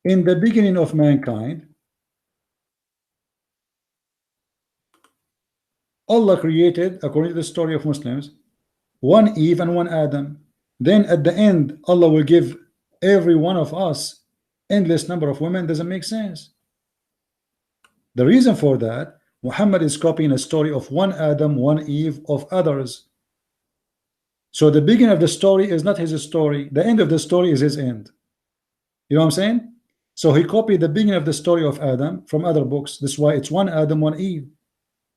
in the beginning of mankind Allah created, according to the story of Muslims, 1 Eve and 1 Adam. Then at the end, Allah will give every one of us endless number of women. Doesn't make sense. The reason for that, Muhammad is copying a story of 1 Adam, 1 Eve of others. So the beginning of the story is not his story. The end of the story is his end. You know what I'm saying? So he copied the beginning of the story of Adam from other books. That's why it's 1 Adam, 1 Eve.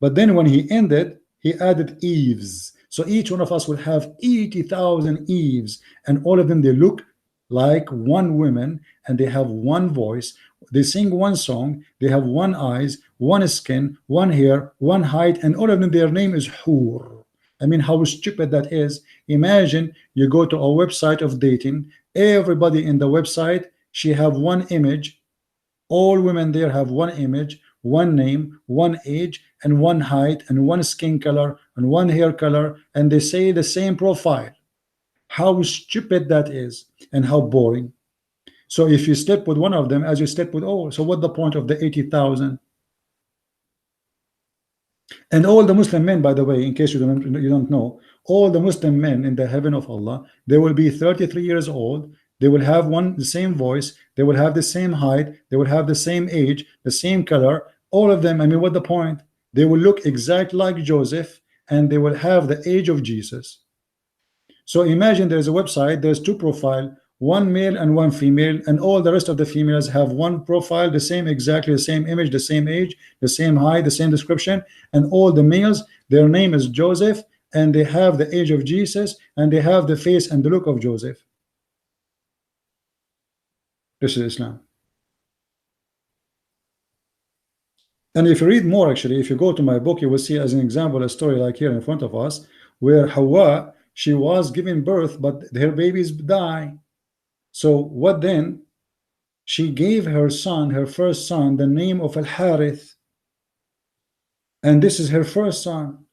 But then when he ended, he added Eves. So each one of us will have 80,000 Eves, and all of them, they look like one woman, and they have one voice. They sing one song. They have one eyes, one skin, one hair, one height, and all of them, their name is Hur. I mean, how stupid that is. Imagine you go to a website of dating. Everybody in the website, she have one image. All women there have one image, one name, one age, and one height, and one skin color, and one hair color, and they say the same profile. How stupid that is, and how boring. So if you sleep with one of them, as you sleep with all, so what the point of the 80,000? And all the Muslim men, by the way, in case you don't know, all the Muslim men in the heaven of Allah, they will be 33 years old. They will have the same voice. They will have the same height. They will have the same age, the same color. All of them. I mean, what the point? They will look exactly like Joseph, and they will have the age of Jesus. So imagine there's a website. There's two profiles, one male and one female, and all the rest of the females have one profile, the same, exactly the same image, the same age, the same height, the same description, and all the males, their name is Joseph, and they have the age of Jesus, and they have the face and the look of Joseph. This is Islam. And if you read more, actually, if you go to my book, you will see as an example a story like here in front of us, where Hawa, she was giving birth, but her babies die. So what then? She gave her son, her first son, the name of Al-Harith, and this is her first son.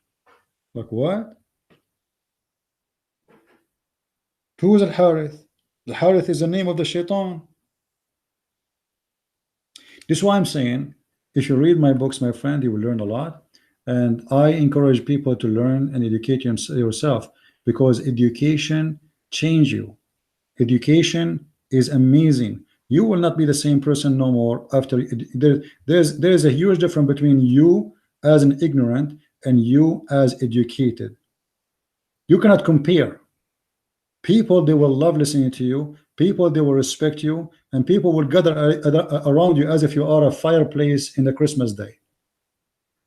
Like what? Who is Al-Harith? Al-Harith is the name of the shaitan. This is why I'm saying, if you read my books, my friend, you will learn a lot. And I encourage people to learn and educate yourself, because education changes you. Education is amazing. You will not be the same person no more after. There's a huge difference between you as an ignorant and you as educated. You cannot compare. People, they will love listening to you. People, they will respect you, and people will gather around you as if you are a fireplace in the Christmas day,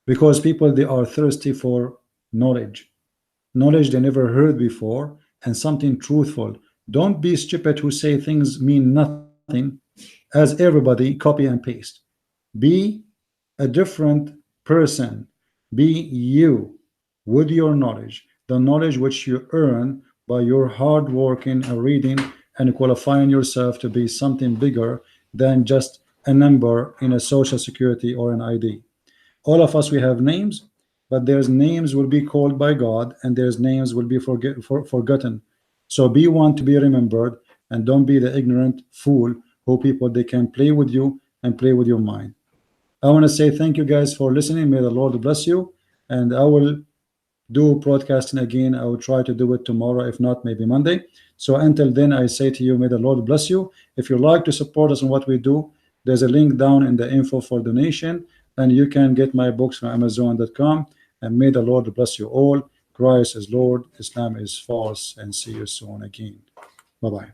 because people, they are thirsty for knowledge they never heard before, and something truthful. Don't be stupid who say things mean nothing, as everybody copy and paste. Be a different person. Be you with your knowledge, the knowledge which you earn by your hard working and reading and qualifying yourself to be something bigger than just a number in a social security or an ID. All of us, we have names, but there's names will be called by God, and there's names will be forgotten. So be one to be remembered, and don't be the ignorant fool who people, they can play with you and play with your mind. I want to say thank you guys for listening. May the Lord bless you, and I will do broadcasting again. I will try to do it tomorrow, if not maybe Monday. So until then, I say to you, may the Lord bless you. If you like to support us in what we do, there's a link down in the info for donation, and you can get my books from Amazon.com. And may the Lord bless you all. Christ is Lord, Islam is false, and see you soon again. Bye-bye.